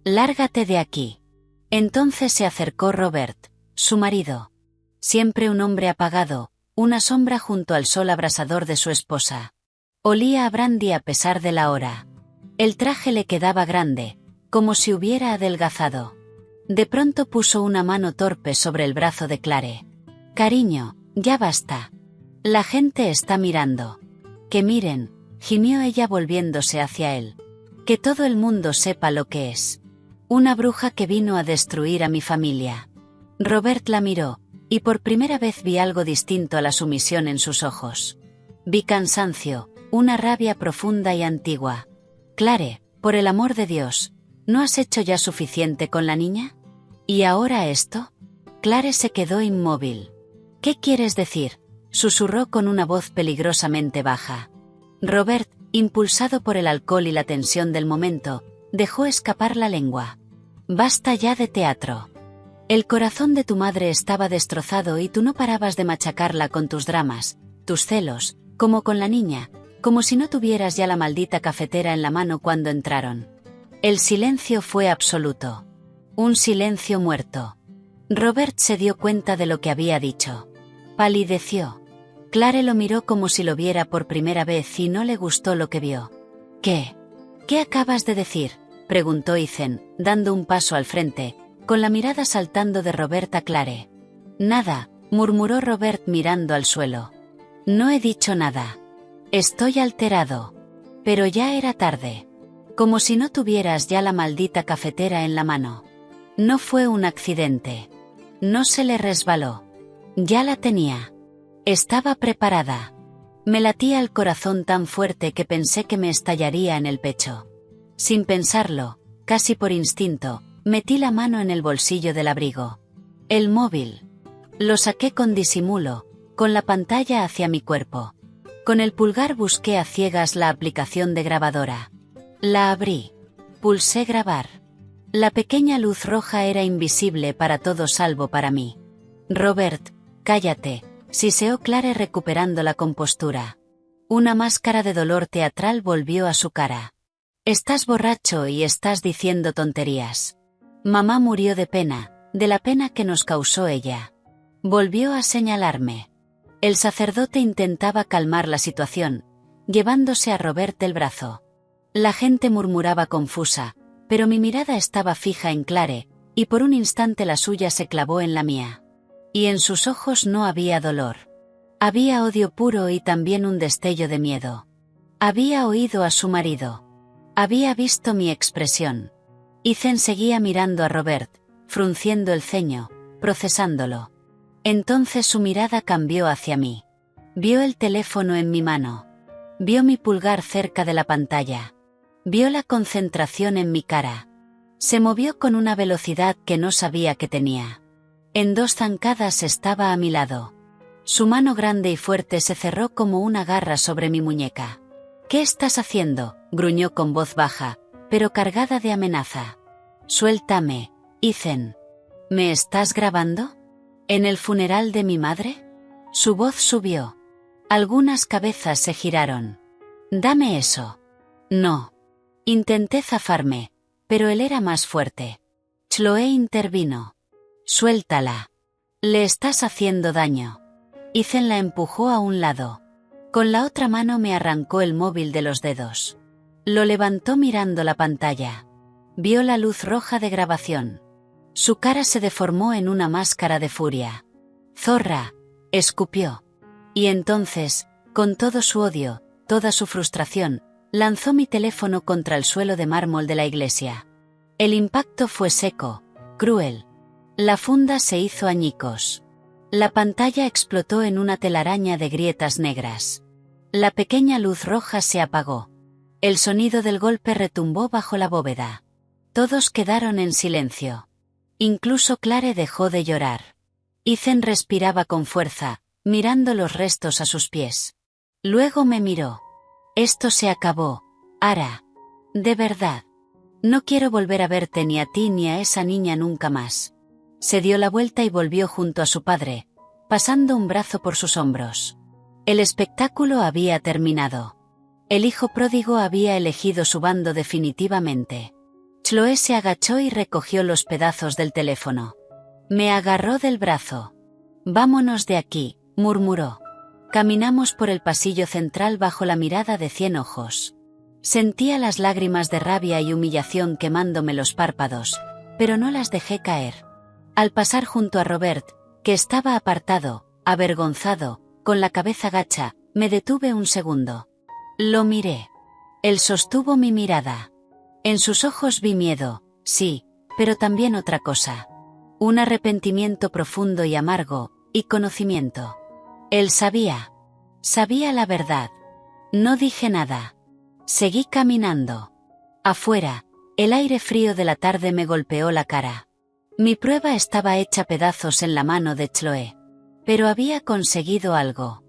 Lárgate de aquí. Entonces se acercó Robert, su marido. Siempre un hombre apagado, una sombra junto al sol abrasador de su esposa. Olía a brandy a pesar de la hora. El traje le quedaba grande, como si hubiera adelgazado. De pronto puso una mano torpe sobre el brazo de Clare. Cariño, ya basta. La gente está mirando. Que miren, gimió ella volviéndose hacia él. Que todo el mundo sepa lo que es. Una bruja que vino a destruir a mi familia. Robert la miró, y por primera vez vi algo distinto a la sumisión en sus ojos. Vi cansancio, una rabia profunda y antigua. Clare, por el amor de Dios, ¿no has hecho ya suficiente con la niña? ¿Y ahora esto? Clare se quedó inmóvil. ¿Qué quieres decir?, susurró con una voz peligrosamente baja. Robert, impulsado por el alcohol y la tensión del momento, dejó escapar la lengua. Basta ya de teatro. El corazón de tu madre estaba destrozado y tú no parabas de machacarla con tus dramas, tus celos, como con la niña, como si no tuvieras ya la maldita cafetera en la mano cuando entraron. El silencio fue absoluto. Un silencio muerto. Robert se dio cuenta de lo que había dicho. Palideció. Clare lo miró como si lo viera por primera vez y no le gustó lo que vio. ¿Qué? ¿Qué acabas de decir?, preguntó Ethan, dando un paso al frente, con la mirada saltando de Robert a Clare. Nada, murmuró Robert mirando al suelo. No he dicho nada. Estoy alterado. Pero ya era tarde. Como si no tuvieras ya la maldita cafetera en la mano. No fue un accidente. No se le resbaló. Ya la tenía. Estaba preparada. Me latía el corazón tan fuerte que pensé que me estallaría en el pecho. Sin pensarlo, casi por instinto, metí la mano en el bolsillo del abrigo. El móvil. Lo saqué con disimulo, con la pantalla hacia mi cuerpo. Con el pulgar busqué a ciegas la aplicación de grabadora. La abrí. Pulsé grabar. La pequeña luz roja era invisible para todos salvo para mí. Robert, cállate, siseó Clare recuperando la compostura. Una máscara de dolor teatral volvió a su cara. Estás borracho y estás diciendo tonterías. Mamá murió de pena, de la pena que nos causó ella. Volvió a señalarme. El sacerdote intentaba calmar la situación, llevándose a Robert del brazo. La gente murmuraba confusa, pero mi mirada estaba fija en Clare, y por un instante la suya se clavó en la mía. Y en sus ojos no había dolor. Había odio puro y también un destello de miedo. Había oído a su marido. Había visto mi expresión. Ethan seguía mirando a Robert, frunciendo el ceño, procesándolo. Entonces su mirada cambió hacia mí. Vio el teléfono en mi mano. Vio mi pulgar cerca de la pantalla. Vio la concentración en mi cara. Se movió con una velocidad que no sabía que tenía. En 2 zancadas estaba a mi lado. Su mano grande y fuerte se cerró como una garra sobre mi muñeca. «¿Qué estás haciendo?», gruñó con voz baja, pero cargada de amenaza. «Suéltame, Ethan». «¿Me estás grabando? ¿En el funeral de mi madre?». Su voz subió. Algunas cabezas se giraron. «Dame eso». «No». Intenté zafarme, pero él era más fuerte. Chloe intervino. «Suéltala. Le estás haciendo daño». Ethan la empujó a un lado. Con la otra mano me arrancó el móvil de los dedos. Lo levantó mirando la pantalla. Vio la luz roja de grabación. Su cara se deformó en una máscara de furia. «Zorra», escupió. Y entonces, con todo su odio, toda su frustración, lanzó mi teléfono contra el suelo de mármol de la iglesia. El impacto fue seco, cruel. La funda se hizo añicos. La pantalla explotó en una telaraña de grietas negras. La pequeña luz roja se apagó. El sonido del golpe retumbó bajo la bóveda. Todos quedaron en silencio. Incluso Clare dejó de llorar. Ethan respiraba con fuerza, mirando los restos a sus pies. Luego me miró. «Esto se acabó, Ara. De verdad. No quiero volver a verte ni a ti ni a esa niña nunca más». Se dio la vuelta y volvió junto a su padre, pasando un brazo por sus hombros. El espectáculo había terminado. El hijo pródigo había elegido su bando definitivamente. Chloe se agachó y recogió los pedazos del teléfono. Me agarró del brazo. «Vámonos de aquí», murmuró. Caminamos por el pasillo central bajo la mirada de 100 ojos. Sentía las lágrimas de rabia y humillación quemándome los párpados, pero no las dejé caer. Al pasar junto a Robert, que estaba apartado, avergonzado, con la cabeza gacha, me detuve un segundo. Lo miré. Él sostuvo mi mirada. En sus ojos vi miedo, sí, pero también otra cosa. Un arrepentimiento profundo y amargo, y conocimiento. Él sabía. Sabía la verdad. No dije nada. Seguí caminando. Afuera, el aire frío de la tarde me golpeó la cara. Mi prueba estaba hecha pedazos en la mano de Chloe. Pero había conseguido algo.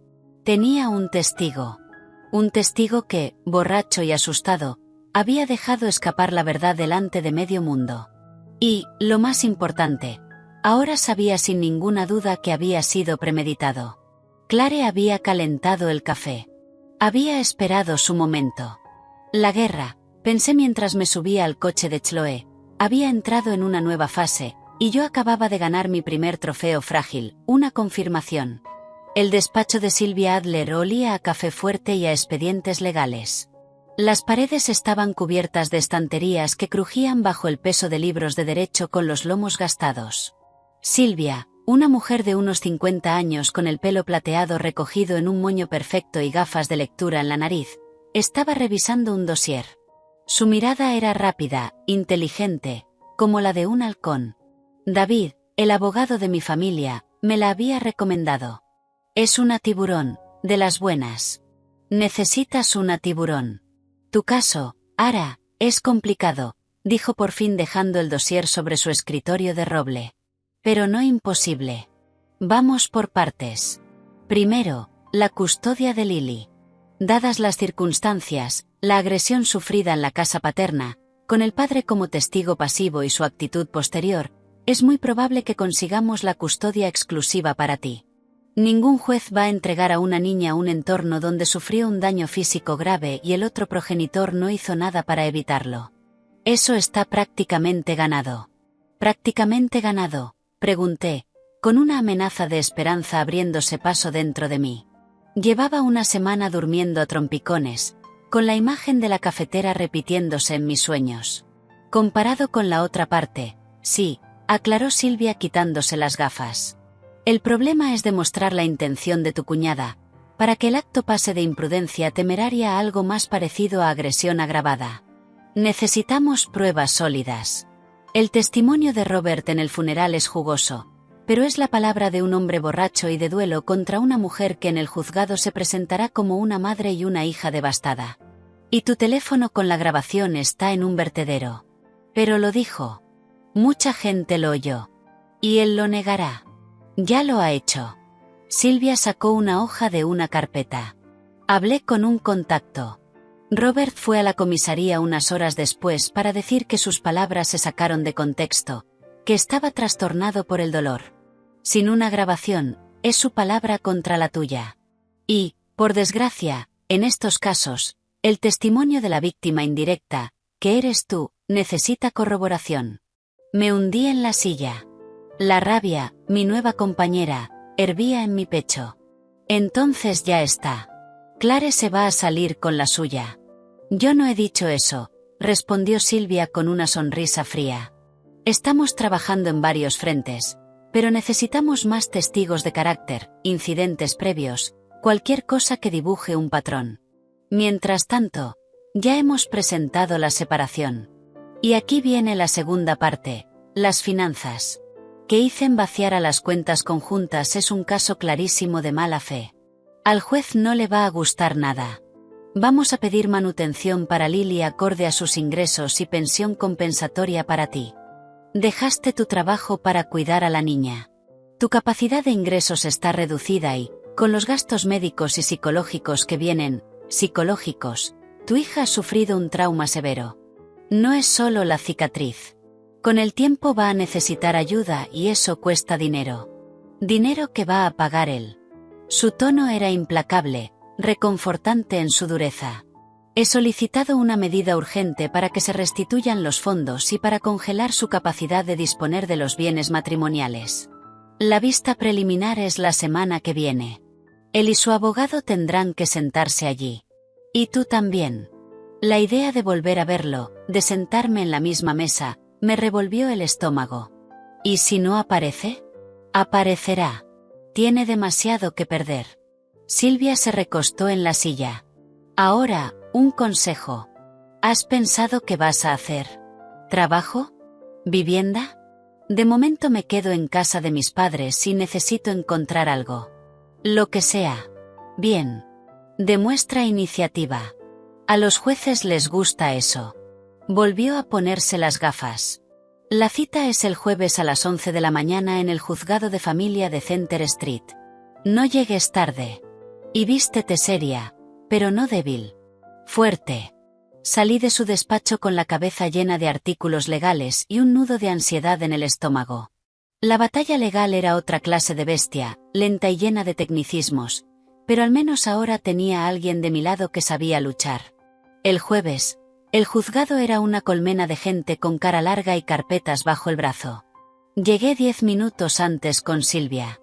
Tenía un testigo. Un testigo que, borracho y asustado, había dejado escapar la verdad delante de medio mundo. Y, lo más importante, ahora sabía sin ninguna duda que había sido premeditado. Clare había calentado el café. Había esperado su momento. La guerra, pensé mientras me subía al coche de Chloe, había entrado en una nueva fase, y yo acababa de ganar mi primer trofeo frágil, una confirmación. El despacho de Sylvia Adler olía a café fuerte y a expedientes legales. Las paredes estaban cubiertas de estanterías que crujían bajo el peso de libros de derecho con los lomos gastados. Sylvia, una mujer de unos 50 años con el pelo plateado recogido en un moño perfecto y gafas de lectura en la nariz, estaba revisando un dossier. Su mirada era rápida, inteligente, como la de un halcón. David, el abogado de mi familia, me la había recomendado. Es una tiburón, de las buenas. Necesitas una tiburón. Tu caso, Ara, es complicado, dijo por fin dejando el dossier sobre su escritorio de roble. Pero no imposible. Vamos por partes. Primero, la custodia de Lily. Dadas las circunstancias, la agresión sufrida en la casa paterna, Con el padre como testigo pasivo y su actitud posterior, es muy probable que consigamos la custodia exclusiva para ti. Ningún juez va a entregar a una niña a un entorno donde sufrió un daño físico grave y el otro progenitor no hizo nada para evitarlo. Eso está prácticamente ganado. ¿Prácticamente ganado?, pregunté, con una amenaza de esperanza abriéndose paso dentro de mí. Llevaba una semana durmiendo a trompicones, con la imagen de la cafetera repitiéndose en mis sueños. Comparado con la otra parte, sí, aclaró Silvia quitándose las gafas. El problema es demostrar la intención de tu cuñada, para que el acto pase de imprudencia temeraria a algo más parecido a agresión agravada. Necesitamos pruebas sólidas. El testimonio de Robert en el funeral es jugoso, pero es la palabra de un hombre borracho y de duelo contra una mujer que en el juzgado se presentará como una madre y una hija devastada. Y tu teléfono con la grabación está en un vertedero. Pero lo dijo. Mucha gente lo oyó. Y él lo negará. Ya lo ha hecho. Silvia sacó una hoja de una carpeta. Hablé con un contacto. Robert fue a la comisaría unas horas después para decir que sus palabras se sacaron de contexto, que estaba trastornado por el dolor. Sin una grabación, es su palabra contra la tuya. Y, por desgracia, en estos casos, el testimonio de la víctima indirecta, que eres tú, necesita corroboración. Me hundí en la silla. La rabia, mi nueva compañera, hervía en mi pecho. Entonces ya está. Clare se va a salir con la suya. Yo no he dicho eso, respondió Silvia con una sonrisa fría. Estamos trabajando en varios frentes, pero necesitamos más testigos de carácter, incidentes previos, cualquier cosa que dibuje un patrón. Mientras tanto, ya hemos presentado la separación. Y aquí viene la segunda parte, las finanzas. Que Ethan vaciara las cuentas conjuntas es un caso clarísimo de mala fe. Al juez no le va a gustar nada. Vamos a pedir manutención para Lily acorde a sus ingresos y pensión compensatoria para ti. Dejaste tu trabajo para cuidar a la niña. Tu capacidad de ingresos está reducida y, con los gastos médicos y psicológicos que vienen, tu hija ha sufrido un trauma severo. No es solo la cicatriz. Con el tiempo va a necesitar ayuda y eso cuesta dinero. Dinero que va a pagar él. Su tono era implacable, reconfortante en su dureza. He solicitado una medida urgente para que se restituyan los fondos y para congelar su capacidad de disponer de los bienes matrimoniales. La vista preliminar es la semana que viene. Él y su abogado tendrán que sentarse allí. Y tú también. La idea de volver a verlo, de sentarme en la misma mesa, me revolvió el estómago. ¿Y si no aparece? Aparecerá. Tiene demasiado que perder. Silvia se recostó en la silla. Ahora, un consejo. ¿Has pensado qué vas a hacer? ¿Trabajo? ¿Vivienda? De momento me quedo en casa de mis padres y necesito encontrar algo. Lo que sea. Bien. Demuestra iniciativa. A los jueces les gusta eso. Volvió a ponerse las gafas. La cita es el jueves a las 11 de la mañana en el juzgado de familia de Center Street. No llegues tarde. Y vístete seria, pero no débil. Fuerte. Salí de su despacho con la cabeza llena de artículos legales y un nudo de ansiedad en el estómago. La batalla legal era otra clase de bestia, lenta y llena de tecnicismos, pero al menos ahora tenía a alguien de mi lado que sabía luchar. El jueves, el juzgado era una colmena de gente con cara larga y carpetas bajo el brazo. Llegué 10 minutos antes con Silvia.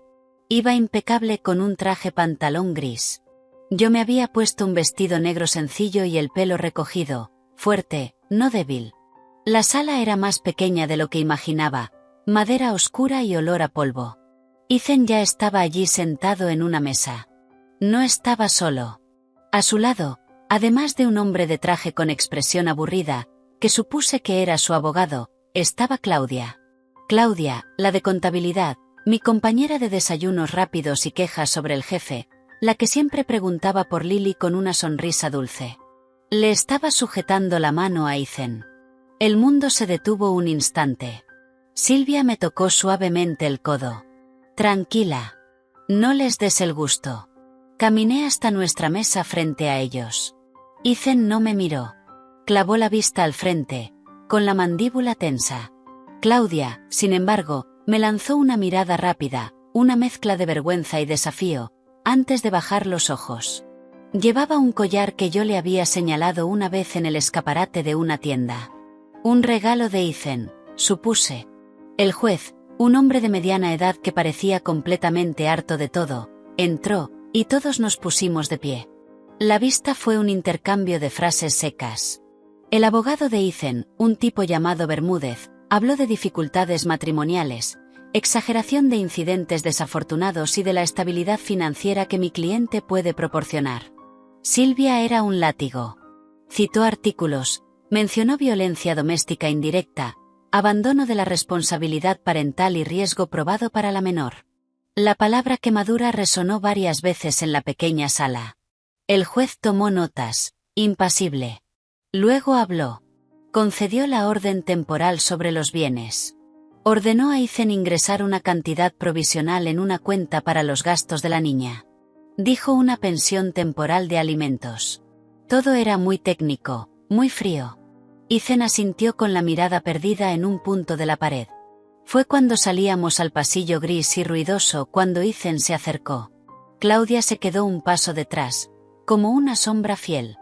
Iba impecable con un traje pantalón gris. Yo me había puesto un vestido negro sencillo y el pelo recogido, fuerte, no débil. La sala era más pequeña de lo que imaginaba, madera oscura y olor a polvo. Ethan ya estaba allí sentado en una mesa. No estaba solo. A su lado, además de un hombre de traje con expresión aburrida, que supuse que era su abogado, estaba Claudia. Claudia, la de contabilidad, mi compañera de desayunos rápidos y quejas sobre el jefe, la que siempre preguntaba por Lily con una sonrisa dulce. Le estaba sujetando la mano a Ethan. El mundo se detuvo un instante. Silvia me tocó suavemente el codo. Tranquila. No les des el gusto. Caminé hasta nuestra mesa frente a ellos. Ethan no me miró. Clavó la vista al frente, con la mandíbula tensa. Claudia, sin embargo, me lanzó una mirada rápida, una mezcla de vergüenza y desafío, antes de bajar los ojos. Llevaba un collar que yo le había señalado una vez en el escaparate de una tienda. Un regalo de Ethan, supuse. El juez, un hombre de mediana edad que parecía completamente harto de todo, entró, y todos nos pusimos de pie. La vista fue un intercambio de frases secas. El abogado de Ethan, un tipo llamado Bermúdez, habló de dificultades matrimoniales, exageración de incidentes desafortunados y de la estabilidad financiera que mi cliente puede proporcionar. Silvia era un látigo. Citó artículos, mencionó violencia doméstica indirecta, abandono de la responsabilidad parental y riesgo probado para la menor. La palabra quemadura resonó varias veces en la pequeña sala. El juez tomó notas, impasible. Luego habló. Concedió la orden temporal sobre los bienes. Ordenó a Ethan ingresar una cantidad provisional en una cuenta para los gastos de la niña. Dijo una pensión temporal de alimentos. Todo era muy técnico, muy frío. Ethan asintió con la mirada perdida en un punto de la pared. Fue cuando salíamos al pasillo gris y ruidoso cuando Ethan se acercó. Claudia se quedó un paso detrás, como una sombra fiel.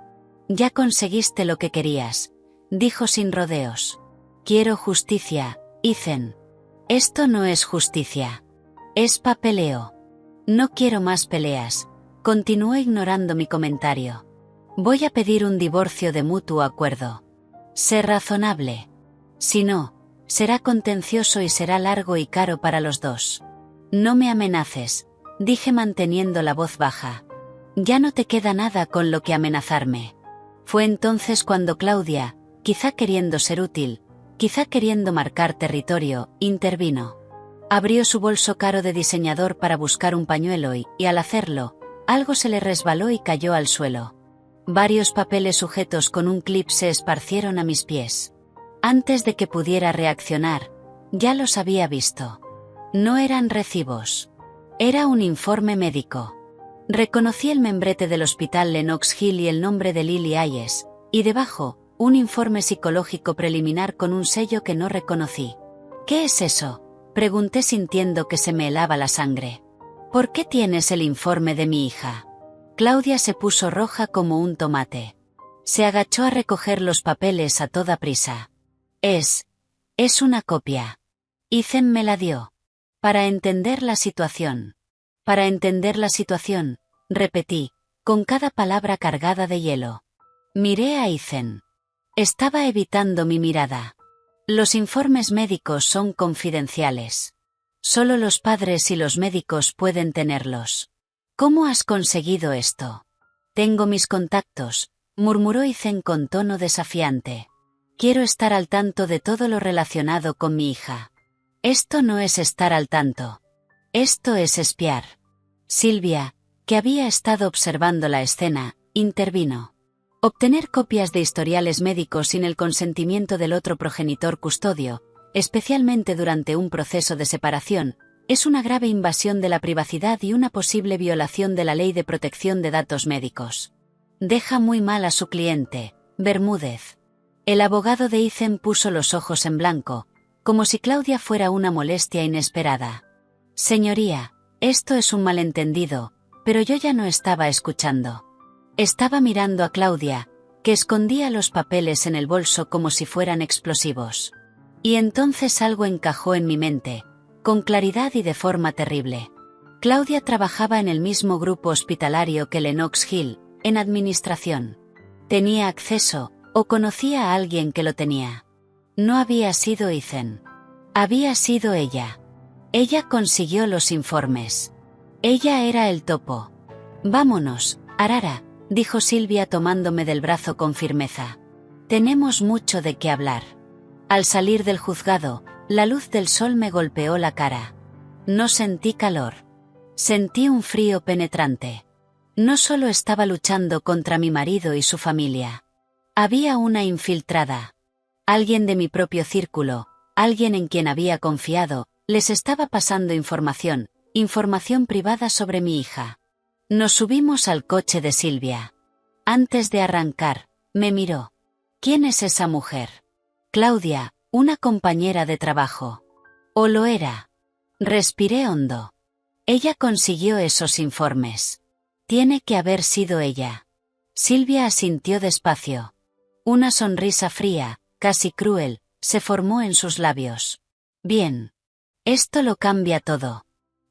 Ya conseguiste lo que querías, dijo sin rodeos. Quiero justicia, Ethan. Esto no es justicia. Es papeleo. No quiero más peleas. Continuó ignorando mi comentario. Voy a pedir un divorcio de mutuo acuerdo. Sé razonable. Si no, será contencioso y será largo y caro para los dos. No me amenaces, dije manteniendo la voz baja. Ya no te queda nada con lo que amenazarme. Fue entonces cuando Claudia, quizá queriendo ser útil, quizá queriendo marcar territorio, intervino. Abrió su bolso caro de diseñador para buscar un pañuelo y, al hacerlo, algo se le resbaló y cayó al suelo. Varios papeles sujetos con un clip se esparcieron a mis pies. Antes de que pudiera reaccionar, ya los había visto. No eran recibos. Era un informe médico. Reconocí el membrete del hospital Lenox Hill y el nombre de Lily Hayes, y debajo, un informe psicológico preliminar con un sello que no reconocí. ¿Qué es eso?, pregunté sintiendo que se me helaba la sangre. ¿Por qué tienes el informe de mi hija? Claudia se puso roja como un tomate. Se agachó a recoger los papeles a toda prisa. Es una copia. Ethan me la dio. Para entender la situación. Para entender la situación, repetí, con cada palabra cargada de hielo. Miré a Ethan. Estaba evitando mi mirada. Los informes médicos son confidenciales. Solo los padres y los médicos pueden tenerlos. ¿Cómo has conseguido esto? Tengo mis contactos, murmuró Ethan con tono desafiante. Quiero estar al tanto de todo lo relacionado con mi hija. Esto no es estar al tanto. Esto es espiar. Silvia, que había estado observando la escena, intervino. Obtener copias de historiales médicos sin el consentimiento del otro progenitor custodio, especialmente durante un proceso de separación, es una grave invasión de la privacidad y una posible violación de la Ley de Protección de Datos Médicos. Deja muy mal a su cliente, Bermúdez. El abogado de Ethan puso los ojos en blanco, como si Claudia fuera una molestia inesperada. Señoría, esto es un malentendido, pero yo ya no estaba escuchando. Estaba mirando a Claudia, que escondía los papeles en el bolso como si fueran explosivos. Y entonces algo encajó en mi mente, con claridad y de forma terrible. Claudia trabajaba en el mismo grupo hospitalario que Lenox Hill, en administración. Tenía acceso, o conocía a alguien que lo tenía. No había sido Ethan. Había sido ella. Ella consiguió los informes. Ella era el topo. Vámonos, Arara, dijo Silvia tomándome del brazo con firmeza. Tenemos mucho de qué hablar. Al salir del juzgado, la luz del sol me golpeó la cara. No sentí calor. Sentí un frío penetrante. No solo estaba luchando contra mi marido y su familia. Había una infiltrada. Alguien de mi propio círculo, alguien en quien había confiado, les estaba pasando información privada sobre mi hija. Nos subimos al coche de Silvia. Antes de arrancar, me miró. ¿Quién es esa mujer? Claudia, una compañera de trabajo. ¿O lo era? Respiré hondo. Ella consiguió esos informes. Tiene que haber sido ella. Silvia asintió despacio. Una sonrisa fría, casi cruel, se formó en sus labios. Bien. Esto lo cambia todo.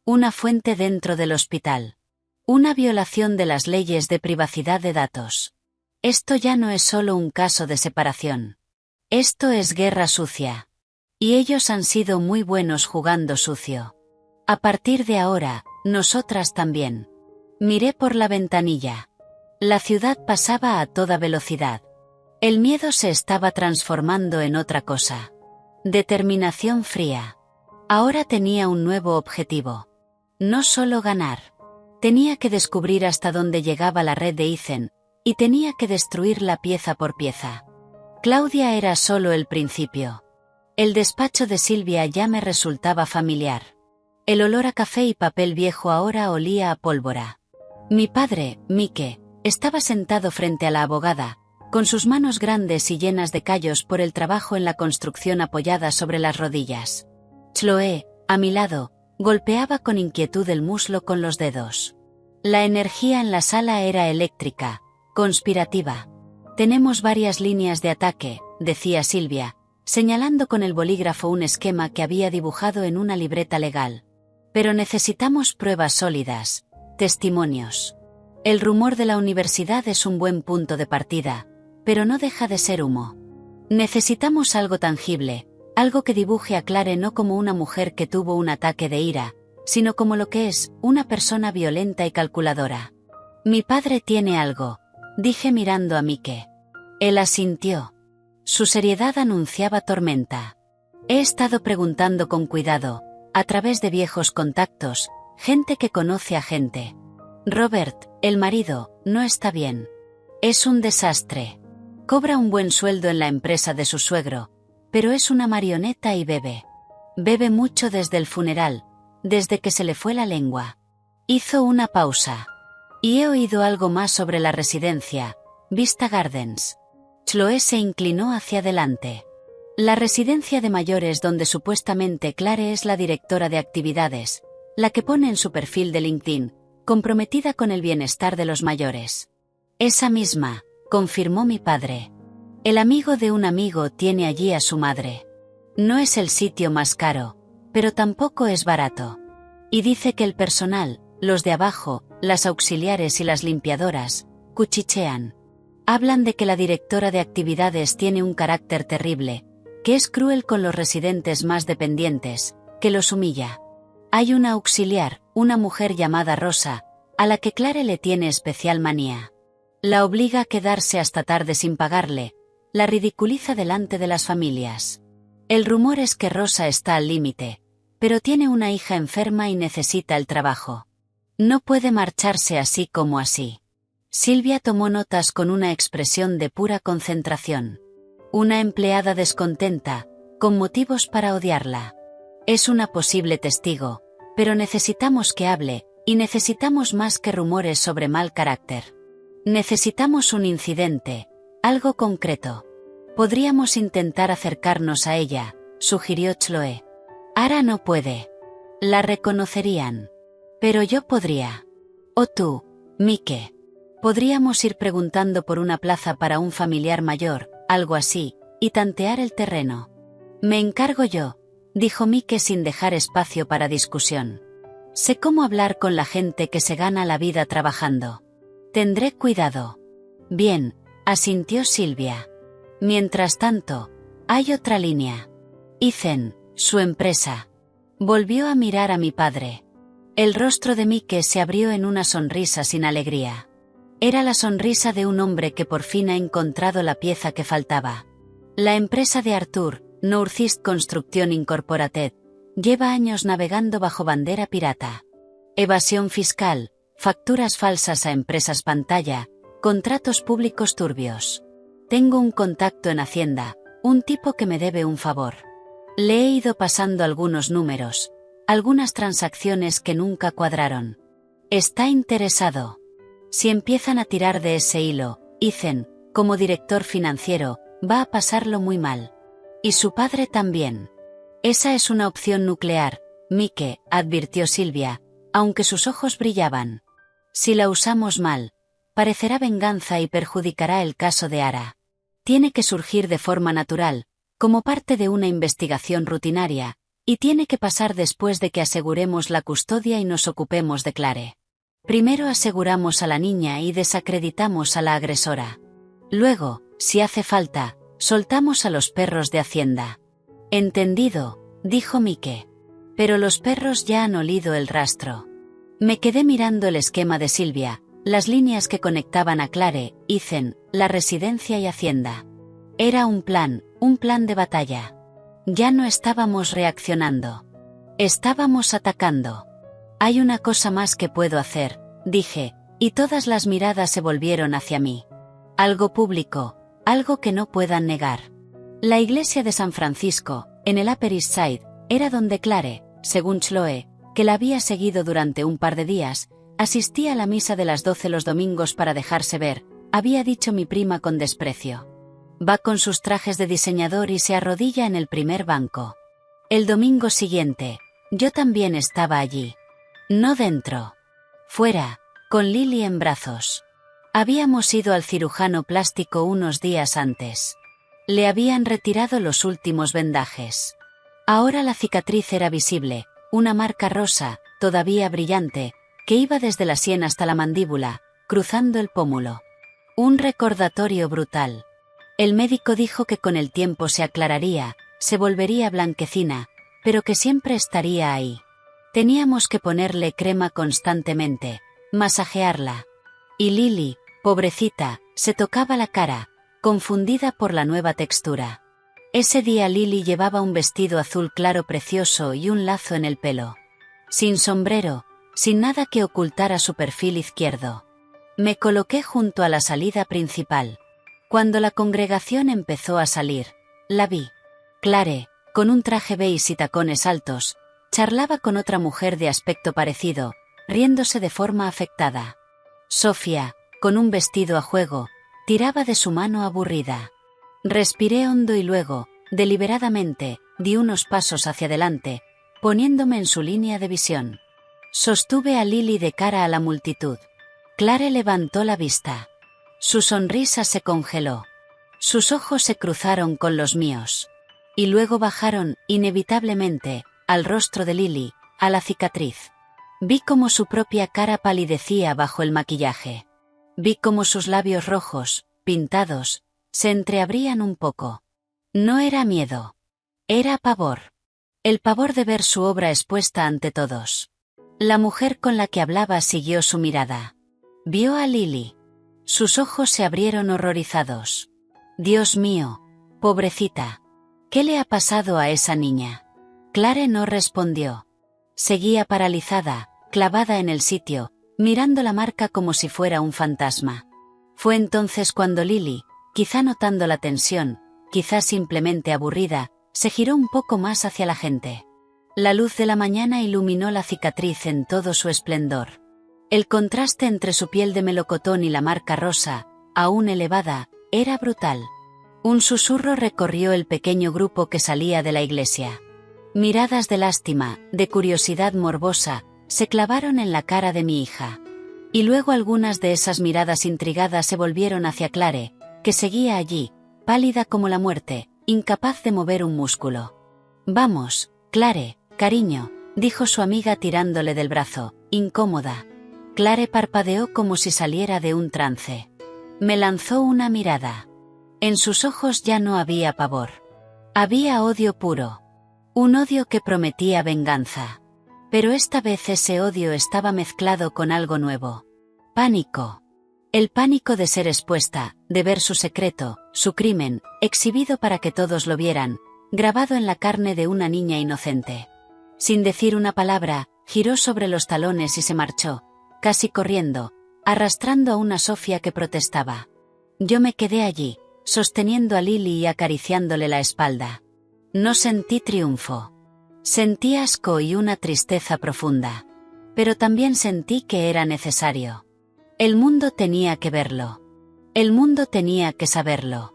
Una fuente dentro del hospital. Una violación de las leyes de privacidad de datos. Esto ya no es solo un caso de separación. Esto es guerra sucia. Y ellos han sido muy buenos jugando sucio. A partir de ahora, nosotras también. Miré por la ventanilla. La ciudad pasaba a toda velocidad. El miedo se estaba transformando en otra cosa. Determinación fría. Ahora tenía un nuevo objetivo. No solo ganar. Tenía que descubrir hasta dónde llegaba la red de Ethan, y tenía que destruirla pieza por pieza. Claudia era solo el principio. El despacho de Silvia ya me resultaba familiar. El olor a café y papel viejo ahora olía a pólvora. Mi padre, Mike, estaba sentado frente a la abogada, con sus manos grandes y llenas de callos por el trabajo en la construcción apoyadas sobre las rodillas. Chloe, a mi lado, golpeaba con inquietud el muslo con los dedos. La energía en la sala era eléctrica, conspirativa. Tenemos varias líneas de ataque, decía Silvia, señalando con el bolígrafo un esquema que había dibujado en una libreta legal. Pero necesitamos pruebas sólidas, testimonios. El rumor de la universidad es un buen punto de partida, pero no deja de ser humo. Necesitamos algo tangible, algo que dibuje a Clare no como una mujer que tuvo un ataque de ira, sino como lo que es, una persona violenta y calculadora. Mi padre tiene algo, dije mirando a Mike. Él asintió. Su seriedad anunciaba tormenta. He estado preguntando con cuidado, a través de viejos contactos, gente que conoce a gente. Robert, el marido, no está bien. Es un desastre. Cobra un buen sueldo en la empresa de su suegro, pero es una marioneta y bebe. Bebe mucho desde el funeral, desde que se le fue la lengua. Hizo una pausa. Y he oído algo más sobre la residencia, Vista Gardens. Chloe se inclinó hacia adelante. La residencia de mayores donde supuestamente Clare es la directora de actividades, la que pone en su perfil de LinkedIn, comprometida con el bienestar de los mayores. Esa misma, confirmó mi padre. El amigo de un amigo tiene allí a su madre. No es el sitio más caro, pero tampoco es barato. Y dice que el personal, los de abajo, las auxiliares y las limpiadoras, cuchichean. Hablan de que la directora de actividades tiene un carácter terrible, que es cruel con los residentes más dependientes, que los humilla. Hay una auxiliar, una mujer llamada Rosa, a la que Clare le tiene especial manía. La obliga a quedarse hasta tarde sin pagarle, la ridiculiza delante de las familias. El rumor es que Rosa está al límite, pero tiene una hija enferma y necesita el trabajo. No puede marcharse así como así. Silvia tomó notas con una expresión de pura concentración. Una empleada descontenta, con motivos para odiarla. Es una posible testigo, pero necesitamos que hable, y necesitamos más que rumores sobre mal carácter. Necesitamos un incidente, algo concreto. Podríamos intentar acercarnos a ella, sugirió Chloe. Ara no puede. La reconocerían. Pero yo podría. O tú, Mike. Podríamos ir preguntando por una plaza para un familiar mayor, algo así, y tantear el terreno. Me encargo yo, dijo Mike sin dejar espacio para discusión. Sé cómo hablar con la gente que se gana la vida trabajando. Tendré cuidado. Bien, asintió Silvia. Mientras tanto, hay otra línea. Ethan, su empresa. Volvió a mirar a mi padre. El rostro de Mike se abrió en una sonrisa sin alegría. Era la sonrisa de un hombre que por fin ha encontrado la pieza que faltaba. La empresa de Arthur, Northeast Construction Incorporated, lleva años navegando bajo bandera pirata. Evasión fiscal, facturas falsas a empresas pantalla, contratos públicos turbios. Tengo un contacto en Hacienda, un tipo que me debe un favor. Le he ido pasando algunos números, algunas transacciones que nunca cuadraron. Está interesado. Si empiezan a tirar de ese hilo, Ethan, como director financiero, va a pasarlo muy mal. Y su padre también. Esa es una opción nuclear, Mike, advirtió Silvia, aunque sus ojos brillaban. Si la usamos mal, parecerá venganza y perjudicará el caso de Ara. Tiene que surgir de forma natural, como parte de una investigación rutinaria, y tiene que pasar después de que aseguremos la custodia y nos ocupemos de Clare. Primero aseguramos a la niña y desacreditamos a la agresora. Luego, si hace falta, soltamos a los perros de Hacienda. Entendido, dijo Mike. Pero los perros ya han olido el rastro. Me quedé mirando el esquema de Silvia, las líneas que conectaban a Clare, Ethan, la residencia y Hacienda. Era un plan de batalla. Ya no estábamos reaccionando. Estábamos atacando. Hay una cosa más que puedo hacer, dije, y todas las miradas se volvieron hacia mí. Algo público, algo que no puedan negar. La iglesia de San Francisco, en el Upper East Side, era donde Clare, según Chloe, que la había seguido durante un par de días, asistía a la misa de las 12 los domingos para dejarse ver, había dicho mi prima con desprecio. Va con sus trajes de diseñador y se arrodilla en el primer banco. El domingo siguiente, yo también estaba allí. No dentro. Fuera, con Lily en brazos. Habíamos ido al cirujano plástico unos días antes. Le habían retirado los últimos vendajes. Ahora la cicatriz era visible, una marca rosa, todavía brillante, que iba desde la sien hasta la mandíbula, cruzando el pómulo. Un recordatorio brutal. El médico dijo que con el tiempo se aclararía, se volvería blanquecina, pero que siempre estaría ahí. Teníamos que ponerle crema constantemente, masajearla. Y Lily, pobrecita, se tocaba la cara, confundida por la nueva textura. Ese día Lily llevaba un vestido azul claro precioso y un lazo en el pelo. Sin sombrero, sin nada que ocultara su perfil izquierdo. Me coloqué junto a la salida principal. Cuando la congregación empezó a salir, la vi. Clare, con un traje beige y tacones altos, charlaba con otra mujer de aspecto parecido, riéndose de forma afectada. Sofía, con un vestido a juego, tiraba de su mano aburrida. Respiré hondo y luego, deliberadamente, di unos pasos hacia adelante, poniéndome en su línea de visión. Sostuve a Lily de cara a la multitud. Clare levantó la vista. Su sonrisa se congeló. Sus ojos se cruzaron con los míos. Y luego bajaron, inevitablemente, al rostro de Lily, a la cicatriz. Vi cómo su propia cara palidecía bajo el maquillaje. Vi cómo sus labios rojos, pintados, se entreabrían un poco. No era miedo. Era pavor. El pavor de ver su obra expuesta ante todos. La mujer con la que hablaba siguió su mirada. Vio a Lily. Sus ojos se abrieron horrorizados. Dios mío, pobrecita. ¿Qué le ha pasado a esa niña? Clare no respondió. Seguía paralizada, clavada en el sitio, mirando la marca como si fuera un fantasma. Fue entonces cuando Lily, quizá notando la tensión, quizá simplemente aburrida, se giró un poco más hacia la gente. La luz de la mañana iluminó la cicatriz en todo su esplendor. El contraste entre su piel de melocotón y la marca rosa, aún elevada, era brutal. Un susurro recorrió el pequeño grupo que salía de la iglesia. Miradas de lástima, de curiosidad morbosa, se clavaron en la cara de mi hija. Y luego algunas de esas miradas intrigadas se volvieron hacia Clare, que seguía allí, pálida como la muerte, incapaz de mover un músculo. Vamos, Clare, cariño, dijo su amiga tirándole del brazo, incómoda. Clare parpadeó como si saliera de un trance. Me lanzó una mirada. En sus ojos ya no había pavor. Había odio puro. Un odio que prometía venganza. Pero esta vez ese odio estaba mezclado con algo nuevo. Pánico. El pánico de ser expuesta, de ver su secreto, su crimen, exhibido para que todos lo vieran, grabado en la carne de una niña inocente. Sin decir una palabra, giró sobre los talones y se marchó, casi corriendo, arrastrando a una Sofía que protestaba. Yo me quedé allí, sosteniendo a Lily y acariciándole la espalda. No sentí triunfo. Sentí asco y una tristeza profunda. Pero también sentí que era necesario. El mundo tenía que verlo. El mundo tenía que saberlo.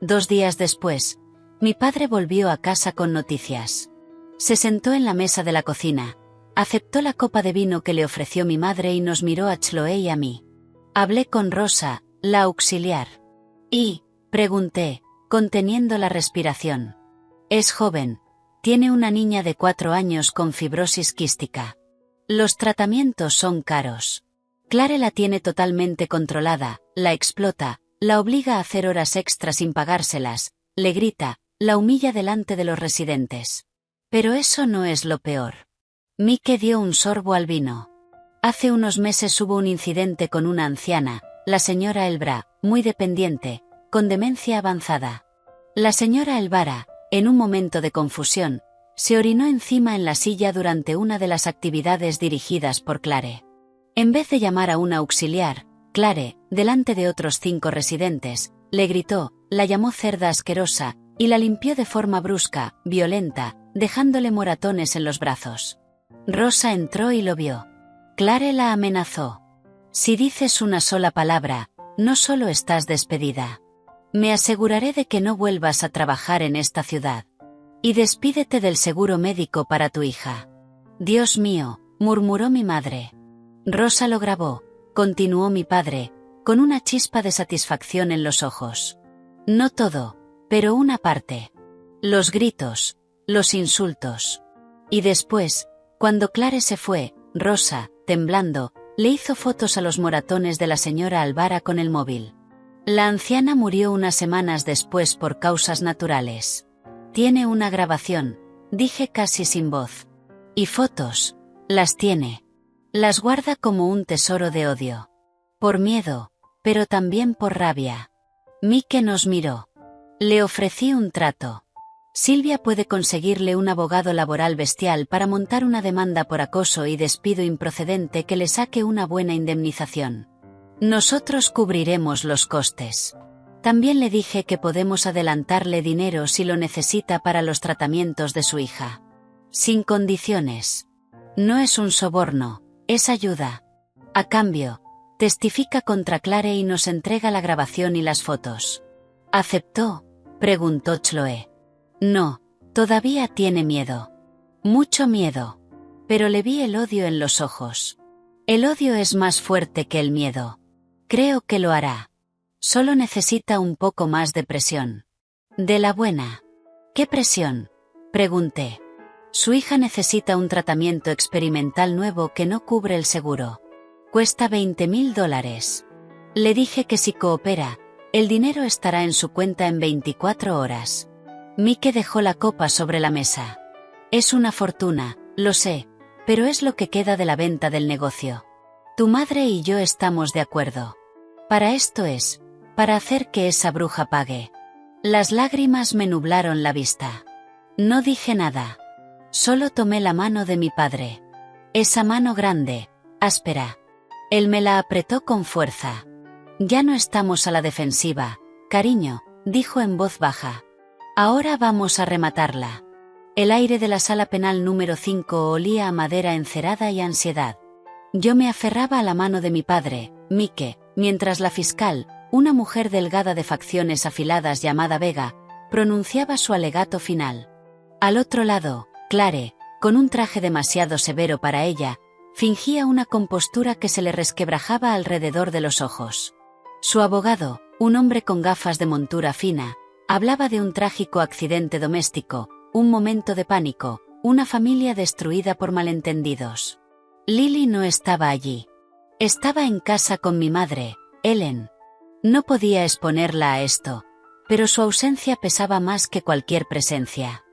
2 días después, Mi padre volvió a casa con noticias. Se sentó en la mesa de la cocina, aceptó la copa de vino que le ofreció mi madre y nos miró a Chloe y a mí. Hablé con Rosa, la auxiliar. Y, pregunté, conteniendo la respiración. Es joven, tiene una niña de 4 años con fibrosis quística. Los tratamientos son caros. Clare la tiene totalmente controlada, la explota, la obliga a hacer horas extras sin pagárselas, le grita, la humilla delante de los residentes. Pero eso no es lo peor. Mike dio un sorbo al vino. Hace unos meses hubo un incidente con una anciana, la señora Elbra, muy dependiente, con demencia avanzada. La señora Elvara, en un momento de confusión, se orinó encima en la silla durante una de las actividades dirigidas por Clare. En vez de llamar a una auxiliar, Clare, delante de otros 5 residentes, le gritó, la llamó cerda asquerosa, y la limpió de forma brusca, violenta, dejándole moratones en los brazos. Rosa entró y lo vio. Clare la amenazó. Si dices una sola palabra, no solo estás despedida. Me aseguraré de que no vuelvas a trabajar en esta ciudad. Y despídete del seguro médico para tu hija. Dios mío, murmuró mi madre. Rosa lo grabó, continuó mi padre, con una chispa de satisfacción en los ojos. No todo, pero una parte. Los gritos, los insultos. Y después, cuando Clare se fue, Rosa, temblando, le hizo fotos a los moratones de la señora Elvara con el móvil. La anciana murió unas semanas después por causas naturales. Tiene una grabación, dije casi sin voz. Y fotos, las tiene. Las guarda como un tesoro de odio. Por miedo, pero también por rabia. Mike nos miró. Le ofrecí un trato. Silvia puede conseguirle un abogado laboral bestial para montar una demanda por acoso y despido improcedente que le saque una buena indemnización. Nosotros cubriremos los costes. También le dije que podemos adelantarle dinero si lo necesita para los tratamientos de su hija. Sin condiciones. No es un soborno, es ayuda. A cambio, testifica contra Clare y nos entrega la grabación y las fotos. ¿Aceptó?, preguntó Chloe. No, todavía tiene miedo. Mucho miedo. Pero le vi el odio en los ojos. El odio es más fuerte que el miedo. Creo que lo hará. Solo necesita un poco más de presión. De la buena. ¿Qué presión?, pregunté. Su hija necesita un tratamiento experimental nuevo que no cubre el seguro. Cuesta $20.000. Le dije que si coopera, el dinero estará en su cuenta en 24 horas. Mike dejó la copa sobre la mesa. Es una fortuna, lo sé, pero es lo que queda de la venta del negocio. Tu madre y yo estamos de acuerdo. Para esto es, para hacer que esa bruja pague. Las lágrimas me nublaron la vista. No dije nada. Solo tomé la mano de mi padre. Esa mano grande, áspera. Él me la apretó con fuerza. Ya no estamos a la defensiva, cariño, dijo en voz baja. Ahora vamos a rematarla. El aire de la sala penal número 5 olía a madera encerada y ansiedad. Yo me aferraba a la mano de mi padre, Mike, mientras la fiscal, una mujer delgada de facciones afiladas llamada Vega, pronunciaba su alegato final. Al otro lado, Clare, con un traje demasiado severo para ella, fingía una compostura que se le resquebrajaba alrededor de los ojos. Su abogado, un hombre con gafas de montura fina, hablaba de un trágico accidente doméstico, un momento de pánico, una familia destruida por malentendidos. Lily no estaba allí. Estaba en casa con mi madre, Ellen. No podía exponerla a esto, pero su ausencia pesaba más que cualquier presencia.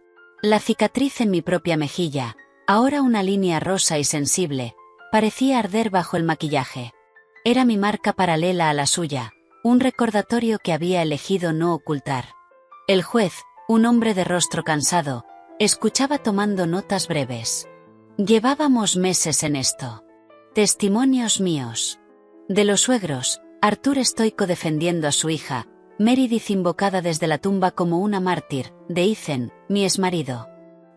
La cicatriz en mi propia mejilla, ahora una línea rosa y sensible, parecía arder bajo el maquillaje. Era mi marca paralela a la suya, un recordatorio que había elegido no ocultar. El juez, un hombre de rostro cansado, escuchaba tomando notas breves. Llevábamos meses en esto. Testimonios míos. De los suegros, Arthur estoico defendiendo a su hija, Meredith invocada desde la tumba como una mártir, de Ethan, mi exmarido.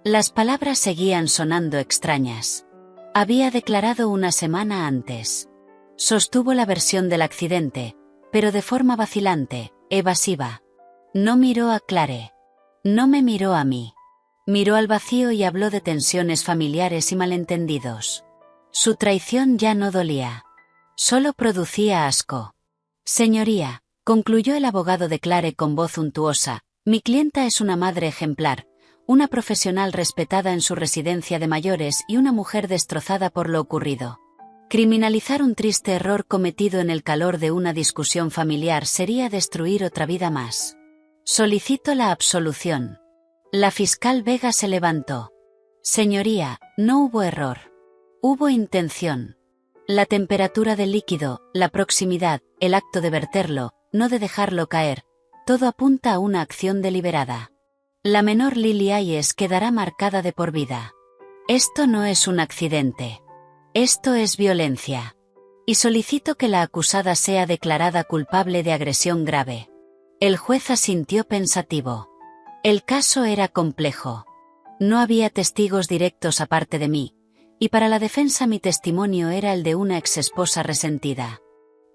Las palabras seguían sonando extrañas. Había declarado una semana antes. Sostuvo la versión del accidente, pero de forma vacilante, evasiva. No miró a Clare. No me miró a mí. Miró al vacío y habló de tensiones familiares y malentendidos. Su traición ya no dolía. Solo producía asco. Señoría, concluyó el abogado de Clare con voz untuosa, mi clienta es una madre ejemplar, una profesional respetada en su residencia de mayores y una mujer destrozada por lo ocurrido. Criminalizar un triste error cometido en el calor de una discusión familiar sería destruir otra vida más. Solicito la absolución. La fiscal Vega se levantó. Señoría, no hubo error. Hubo intención. La temperatura del líquido, la proximidad, el acto de verterlo, no de dejarlo caer, todo apunta a una acción deliberada. La menor Lily Hayes quedará marcada de por vida. Esto no es un accidente. Esto es violencia. Y solicito que la acusada sea declarada culpable de agresión grave. El juez asintió pensativo. El caso era complejo. No había testigos directos aparte de mí, y para la defensa mi testimonio era el de una exesposa resentida.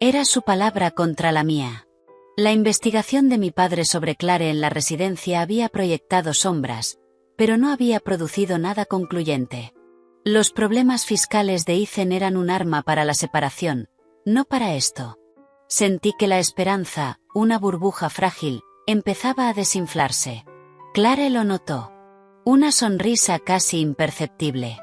Era su palabra contra la mía. La investigación de mi padre sobre Clare en la residencia había proyectado sombras, pero no había producido nada concluyente. Los problemas fiscales de Ethan eran un arma para la separación, no para esto. Sentí que la esperanza, una burbuja frágil, empezaba a desinflarse. Clare lo notó. Una sonrisa casi imperceptible.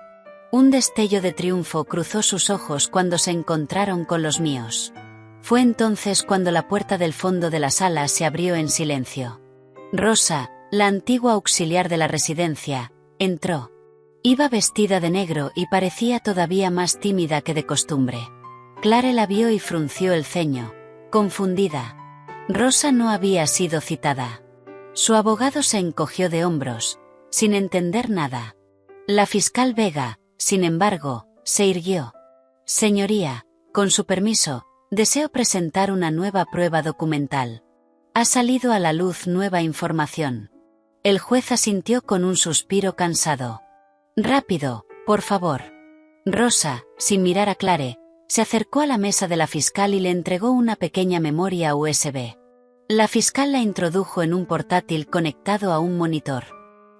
Un destello de triunfo cruzó sus ojos cuando se encontraron con los míos. Fue entonces cuando la puerta del fondo de la sala se abrió en silencio. Rosa, la antigua auxiliar de la residencia, entró. Iba vestida de negro y parecía todavía más tímida que de costumbre. Clare la vio y frunció el ceño, confundida. Rosa no había sido citada. Su abogado se encogió de hombros, sin entender nada. La fiscal Vega, sin embargo, se irguió. Señoría, con su permiso, deseo presentar una nueva prueba documental. Ha salido a la luz nueva información. El juez asintió con un suspiro cansado. Rápido, por favor. Rosa, sin mirar a Clare, se acercó a la mesa de la fiscal y le entregó una pequeña memoria USB. La fiscal la introdujo en un portátil conectado a un monitor.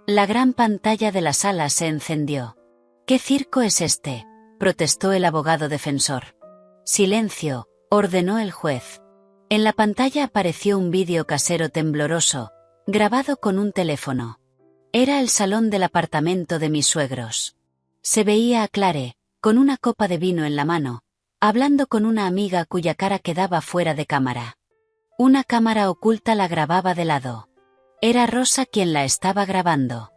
La gran pantalla de la sala se encendió. ¿Qué circo es este?, protestó el abogado defensor. Silencio, ordenó el juez. En la pantalla apareció un vídeo casero tembloroso, grabado con un teléfono. Era el salón del apartamento de mis suegros. Se veía a Clare, con una copa de vino en la mano, hablando con una amiga cuya cara quedaba fuera de cámara. Una cámara oculta la grababa de lado. Era Rosa quien la estaba grabando.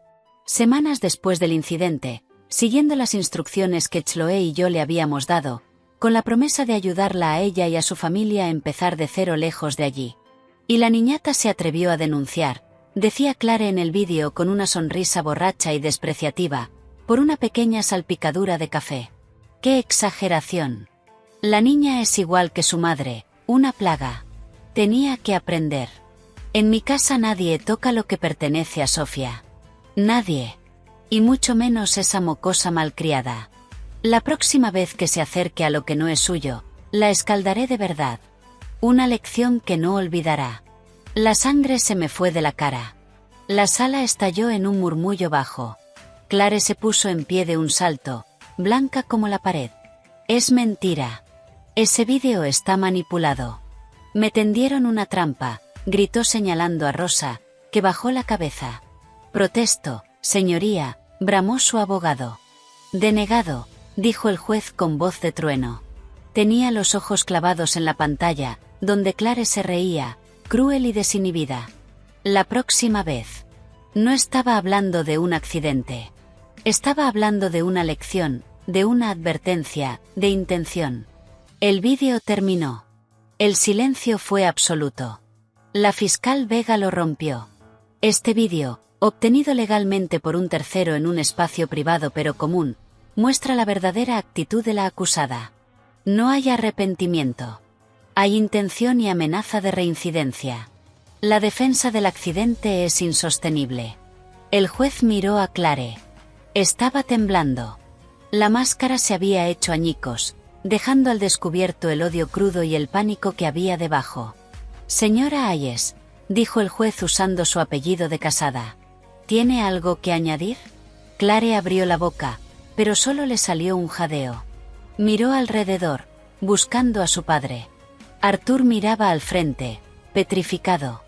Semanas después del incidente, siguiendo las instrucciones que Chloe y yo le habíamos dado, con la promesa de ayudarla a ella y a su familia a empezar de cero lejos de allí. Y la niñata se atrevió a denunciar, decía Clare en el vídeo con una sonrisa borracha y despreciativa, por una pequeña salpicadura de café. ¡Qué exageración! La niña es igual que su madre, una plaga. Tenía que aprender. En mi casa nadie toca lo que pertenece a Sofía. Nadie. Y mucho menos esa mocosa malcriada. La próxima vez que se acerque a lo que no es suyo, la escaldaré de verdad. Una lección que no olvidará. La sangre se me fue de la cara. La sala estalló en un murmullo bajo. Clare se puso en pie de un salto, blanca como la pared. Es mentira. Ese vídeo está manipulado. Me tendieron una trampa, gritó señalando a Rosa, que bajó la cabeza. Protesto, señoría, bramó su abogado. Denegado, dijo el juez con voz de trueno. Tenía los ojos clavados en la pantalla, donde Clare se reía, cruel y desinhibida. La próxima vez. No estaba hablando de un accidente. Estaba hablando de una lección, de una advertencia, de intención. El vídeo terminó. El silencio fue absoluto. La fiscal Vega lo rompió. Este vídeo, obtenido legalmente por un tercero en un espacio privado pero común, muestra la verdadera actitud de la acusada. No hay arrepentimiento. Hay intención y amenaza de reincidencia. La defensa del accidente es insostenible. El juez miró a Clare. Estaba temblando. La máscara se había hecho añicos, dejando al descubierto el odio crudo y el pánico que había debajo. Señora Hayes, dijo el juez usando su apellido de casada. ¿Tiene algo que añadir? Clare abrió la boca, pero solo le salió un jadeo. Miró alrededor, buscando a su padre. Arthur miraba al frente, petrificado.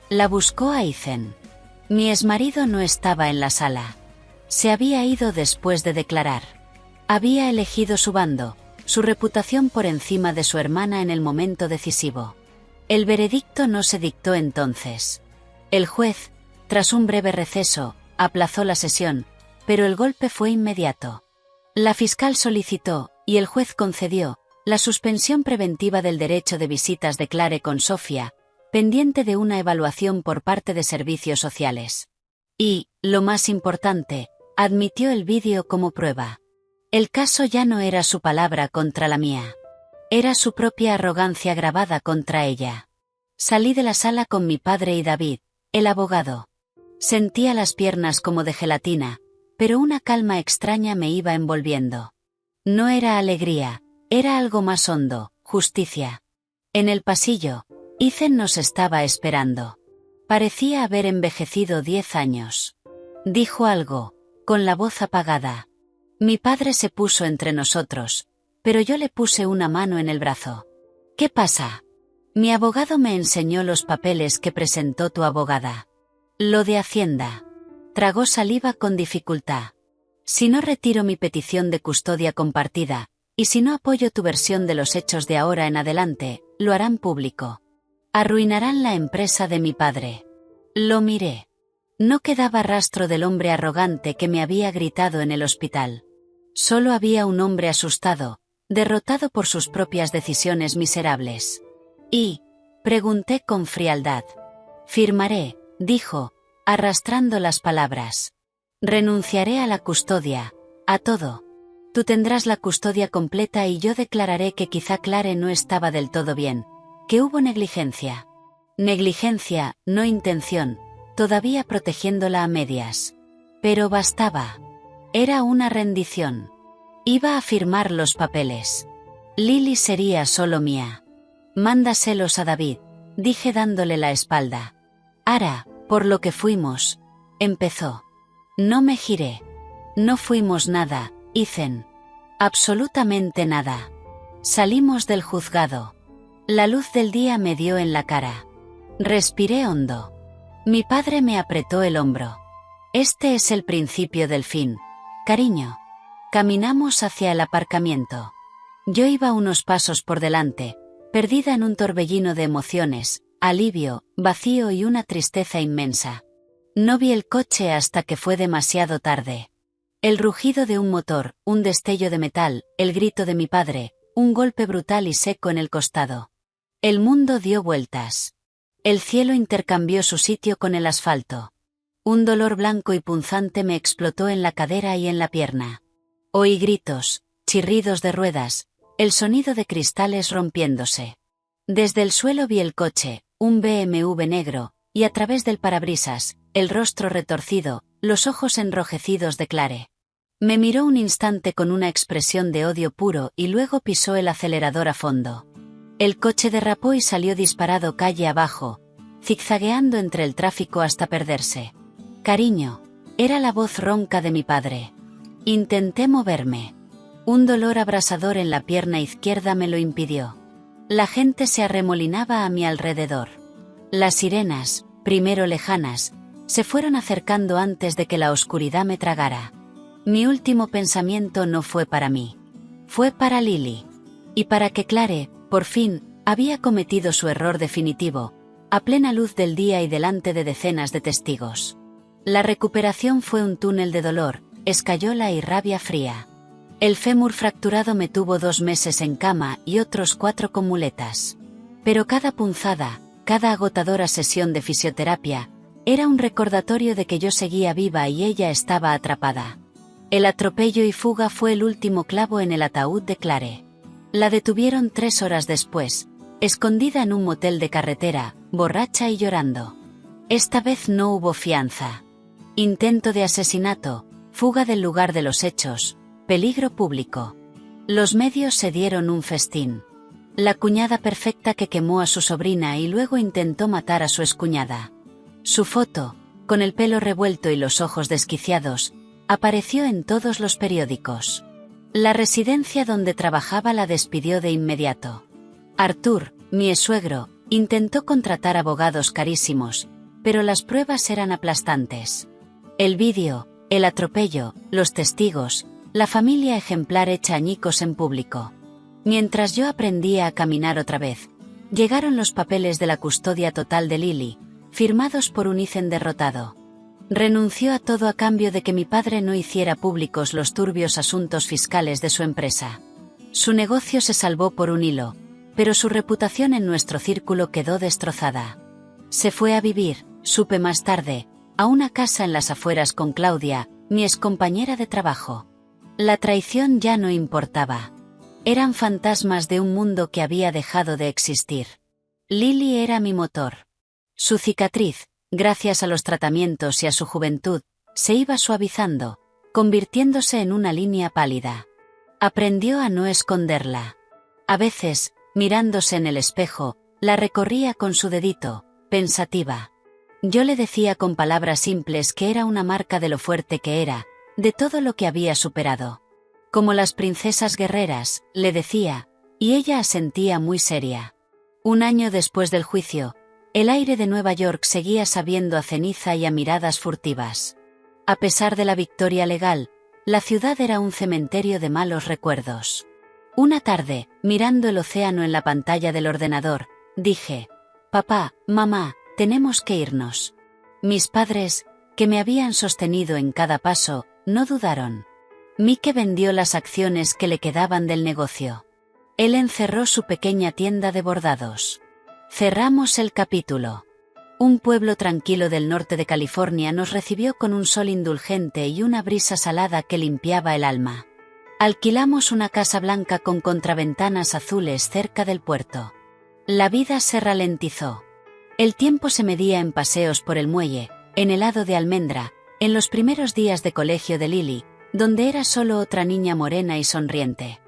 La buscó a Ethan. Mi exmarido no estaba en la sala. Se había ido después de declarar. Había elegido su bando, su reputación por encima de su hermana en el momento decisivo. El veredicto no se dictó entonces. El juez, tras un breve receso, aplazó la sesión, pero el golpe fue inmediato. La fiscal solicitó, y el juez concedió, la suspensión preventiva del derecho de visitas de Clare con Sofía, pendiente de una evaluación por parte de servicios sociales. Y, lo más importante, admitió el vídeo como prueba. El caso ya no era su palabra contra la mía. Era su propia arrogancia grabada contra ella. Salí de la sala con mi padre y David, el abogado. Sentía las piernas como de gelatina, pero una calma extraña me iba envolviendo. No era alegría, era algo más hondo, justicia. En el pasillo, Ethan nos estaba esperando. Parecía haber envejecido 10 años. Dijo algo, con la voz apagada. Mi padre se puso entre nosotros, pero yo le puse una mano en el brazo. ¿Qué pasa? Mi abogado me enseñó los papeles que presentó tu abogada. Lo de Hacienda. Tragó saliva con dificultad. Si no retiro mi petición de custodia compartida, y si no apoyo tu versión de los hechos de ahora en adelante, lo harán público. Arruinarán la empresa de mi padre. Lo miré. No quedaba rastro del hombre arrogante que me había gritado en el hospital. Solo había un hombre asustado, derrotado por sus propias decisiones miserables. Y, pregunté con frialdad. Firmaré, dijo, arrastrando las palabras. Renunciaré a la custodia, a todo. Tú tendrás la custodia completa y yo declararé que quizá Clare no estaba del todo bien, que hubo negligencia. Negligencia, no intención, todavía protegiéndola a medias. Pero bastaba. Era una rendición. Iba a firmar los papeles. Lily sería solo mía. Mándaselos a David, dije dándole la espalda. Ara, por lo que fuimos. Empezó. No me giré. No fuimos nada, Ethan. Absolutamente nada. Salimos del juzgado. La luz del día me dio en la cara. Respiré hondo. Mi padre me apretó el hombro. Este es el principio del fin, cariño. Caminamos hacia el aparcamiento. Yo iba unos pasos por delante, perdida en un torbellino de emociones, alivio, vacío y una tristeza inmensa. No vi el coche hasta que fue demasiado tarde. El rugido de un motor, un destello de metal, el grito de mi padre, un golpe brutal y seco en el costado. El mundo dio vueltas. El cielo intercambió su sitio con el asfalto. Un dolor blanco y punzante me explotó en la cadera y en la pierna. Oí gritos, chirridos de ruedas, el sonido de cristales rompiéndose. Desde el suelo vi el coche, un BMW negro, y a través del parabrisas, el rostro retorcido, los ojos enrojecidos de Clare. Me miró un instante con una expresión de odio puro y luego pisó el acelerador a fondo. El coche derrapó y salió disparado calle abajo, zigzagueando entre el tráfico hasta perderse. Cariño, era la voz ronca de mi padre. Intenté moverme. Un dolor abrasador en la pierna izquierda me lo impidió. La gente se arremolinaba a mi alrededor. Las sirenas, primero lejanas, se fueron acercando antes de que la oscuridad me tragara. Mi último pensamiento no fue para mí. Fue para Lily. Y para que Clare, por fin, había cometido su error definitivo, a plena luz del día y delante de decenas de testigos. La recuperación fue un túnel de dolor, escayola y rabia fría. El fémur fracturado me tuvo 2 meses en cama y otros 4 con muletas. Pero cada punzada, cada agotadora sesión de fisioterapia, era un recordatorio de que yo seguía viva y ella estaba atrapada. El atropello y fuga fue el último clavo en el ataúd de Clare. La detuvieron 3 horas después, escondida en un motel de carretera, borracha y llorando. Esta vez no hubo fianza. Intento de asesinato, fuga del lugar de los hechos, peligro público. Los medios se dieron un festín. La cuñada perfecta que quemó a su sobrina y luego intentó matar a su excuñada. Su foto, con el pelo revuelto y los ojos desquiciados, apareció en todos los periódicos. La residencia donde trabajaba la despidió de inmediato. Arthur, mi ex-suegro, intentó contratar abogados carísimos, pero las pruebas eran aplastantes. El vídeo, el atropello, los testigos, la familia ejemplar hecha añicos en público. Mientras yo aprendía a caminar otra vez, llegaron los papeles de la custodia total de Lily, firmados por un Ethan derrotado. Renunció a todo a cambio de que mi padre no hiciera públicos los turbios asuntos fiscales de su empresa. Su negocio se salvó por un hilo, pero su reputación en nuestro círculo quedó destrozada. Se fue a vivir, supe más tarde, a una casa en las afueras con Claudia, mi excompañera de trabajo. La traición ya no importaba. Eran fantasmas de un mundo que había dejado de existir. Lily era mi motor. Su cicatriz, gracias a los tratamientos y a su juventud, se iba suavizando, convirtiéndose en una línea pálida. Aprendió a no esconderla. A veces, mirándose en el espejo, la recorría con su dedito, pensativa. Yo le decía con palabras simples que era una marca de lo fuerte que era, de todo lo que había superado. Como las princesas guerreras, le decía, y ella asentía muy seria. Un año después del juicio, el aire de Nueva York seguía sabiendo a ceniza y a miradas furtivas. A pesar de la victoria legal, la ciudad era un cementerio de malos recuerdos. Una tarde, mirando el océano en la pantalla del ordenador, dije, «Papá, mamá, tenemos que irnos». Mis padres, que me habían sostenido en cada paso, no dudaron. Mike vendió las acciones que le quedaban del negocio. Él encerró su pequeña tienda de bordados. Cerramos el capítulo. Un pueblo tranquilo del norte de California nos recibió con un sol indulgente y una brisa salada que limpiaba el alma. Alquilamos una casa blanca con contraventanas azules cerca del puerto. La vida se ralentizó. El tiempo se medía en paseos por el muelle, en helado de almendra, en los primeros días de colegio de Lily, donde era solo otra niña morena y sonriente.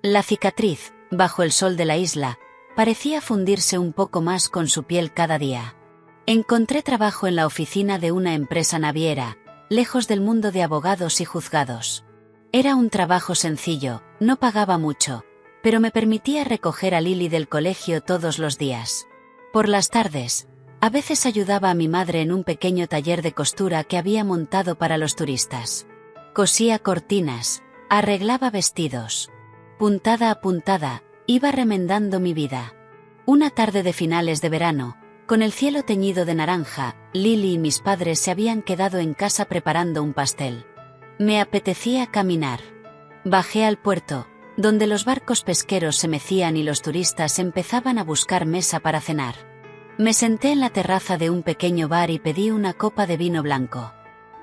La cicatriz, bajo el sol de la isla, parecía fundirse un poco más con su piel cada día. Encontré trabajo en la oficina de una empresa naviera, lejos del mundo de abogados y juzgados. Era un trabajo sencillo, no pagaba mucho, pero me permitía recoger a Lily del colegio todos los días. Por las tardes, a veces ayudaba a mi madre en un pequeño taller de costura que había montado para los turistas. Cosía cortinas, arreglaba vestidos. Puntada a puntada, iba remendando mi vida. Una tarde de finales de verano, con el cielo teñido de naranja, Lily y mis padres se habían quedado en casa preparando un pastel. Me apetecía caminar. Bajé al puerto, donde los barcos pesqueros se mecían y los turistas empezaban a buscar mesa para cenar. Me senté en la terraza de un pequeño bar y pedí una copa de vino blanco.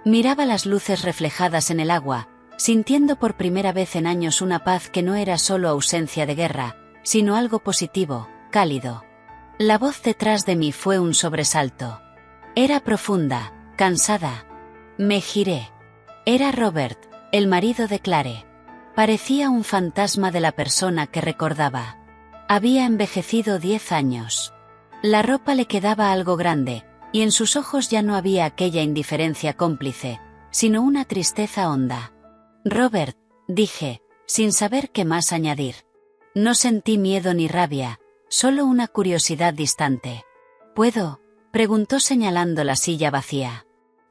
Miraba las luces reflejadas en el agua, sintiendo por primera vez en años una paz que no era solo ausencia de guerra, sino algo positivo, cálido. La voz detrás de mí fue un sobresalto. Era profunda, cansada. Me giré. Era Robert, el marido de Clare. Parecía un fantasma de la persona que recordaba. Había envejecido 10 años. La ropa le quedaba algo grande, y en sus ojos ya no había aquella indiferencia cómplice, sino una tristeza honda. «Robert», dije, sin saber qué más añadir. No sentí miedo ni rabia, solo una curiosidad distante. «¿Puedo?», preguntó señalando la silla vacía.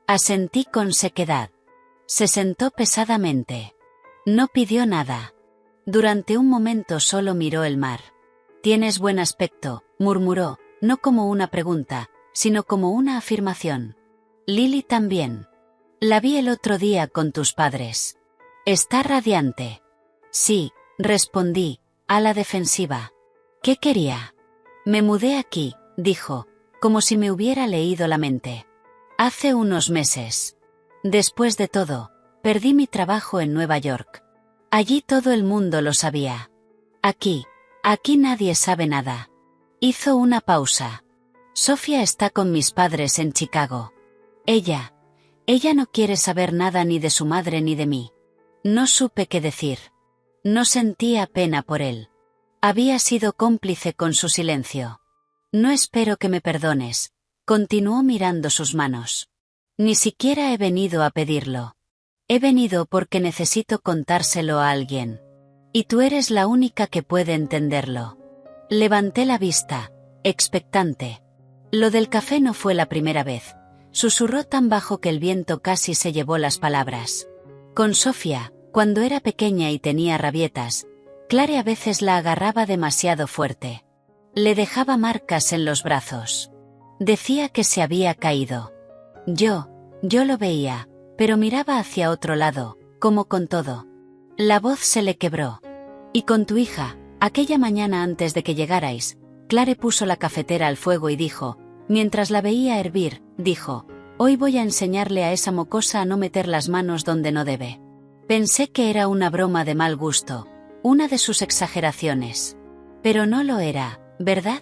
Asentí con sequedad. Se sentó pesadamente. No pidió nada. Durante un momento solo miró el mar. «Tienes buen aspecto», murmuró, no como una pregunta, sino como una afirmación. «Lily también. La vi el otro día con tus padres. Está radiante». «Sí», respondí, a la defensiva. «¿Qué quería?» «Me mudé aquí», dijo, como si me hubiera leído la mente. «Hace unos meses. Después de todo, perdí mi trabajo en Nueva York. Allí todo el mundo lo sabía. Aquí nadie sabe nada». Hizo una pausa. «Sofía está con mis padres en Chicago. Ella no quiere saber nada ni de su madre ni de mí». No supe qué decir. No sentía pena por él. Había sido cómplice con su silencio. No espero que me perdones, continuó mirando sus manos. Ni siquiera he venido a pedirlo. He venido porque necesito contárselo a alguien. Y tú eres la única que puede entenderlo. Levanté la vista, expectante. Lo del café no fue la primera vez. Susurró tan bajo que el viento casi se llevó las palabras. Con Sofía, cuando era pequeña y tenía rabietas, Clare a veces la agarraba demasiado fuerte. Le dejaba marcas en los brazos. Decía que se había caído. Yo lo veía, pero miraba hacia otro lado, como con todo. La voz se le quebró. Y con tu hija, aquella mañana antes de que llegarais, Clare puso la cafetera al fuego y dijo, mientras la veía hervir, dijo, hoy voy a enseñarle a esa mocosa a no meter las manos donde no debe. Pensé que era una broma de mal gusto, una de sus exageraciones. Pero no lo era, ¿verdad?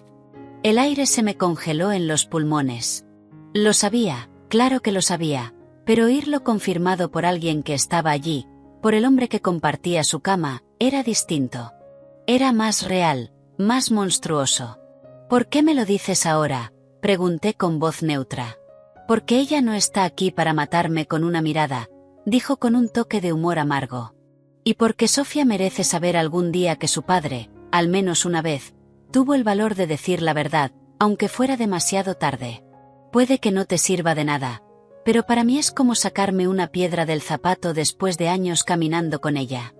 El aire se me congeló en los pulmones. Lo sabía, claro que lo sabía, pero oírlo confirmado por alguien que estaba allí, por el hombre que compartía su cama, era distinto. Era más real, más monstruoso. ¿Por qué me lo dices ahora?, pregunté con voz neutra. Porque ella no está aquí para matarme con una mirada, dijo con un toque de humor amargo. Y porque Sofía merece saber algún día que su padre, al menos una vez, tuvo el valor de decir la verdad, aunque fuera demasiado tarde. Puede que no te sirva de nada, pero para mí es como sacarme una piedra del zapato después de años caminando con ella.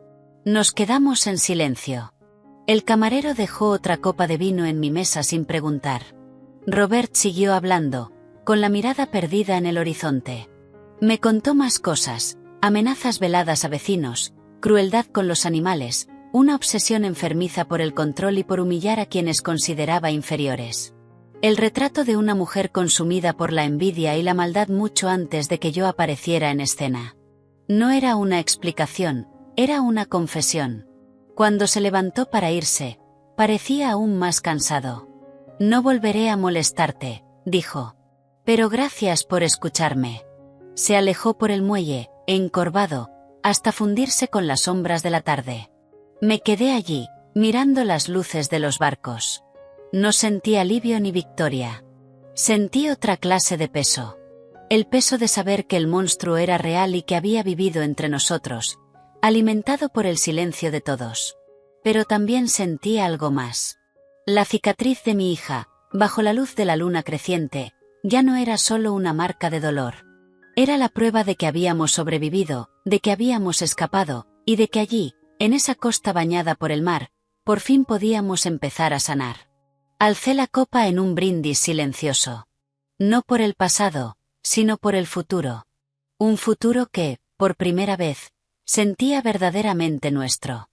Nos quedamos en silencio. El camarero dejó otra copa de vino en mi mesa sin preguntar. Robert siguió hablando, con la mirada perdida en el horizonte. Me contó más cosas, amenazas veladas a vecinos, crueldad con los animales, una obsesión enfermiza por el control y por humillar a quienes consideraba inferiores. El retrato de una mujer consumida por la envidia y la maldad mucho antes de que yo apareciera en escena. No era una explicación, era una confesión. Cuando se levantó para irse, parecía aún más cansado. No volveré a molestarte, dijo. Pero gracias por escucharme. Se alejó por el muelle, encorvado, hasta fundirse con las sombras de la tarde. Me quedé allí, mirando las luces de los barcos. No sentí alivio ni victoria. Sentí otra clase de peso. El peso de saber que el monstruo era real y que había vivido entre nosotros, alimentado por el silencio de todos. Pero también sentí algo más. La cicatriz de mi hija, bajo la luz de la luna creciente, ya no era solo una marca de dolor. Era la prueba de que habíamos sobrevivido, de que habíamos escapado, y de que allí, en esa costa bañada por el mar, por fin podíamos empezar a sanar. Alcé la copa en un brindis silencioso. No por el pasado, sino por el futuro. Un futuro que, por primera vez, sentía verdaderamente nuestro.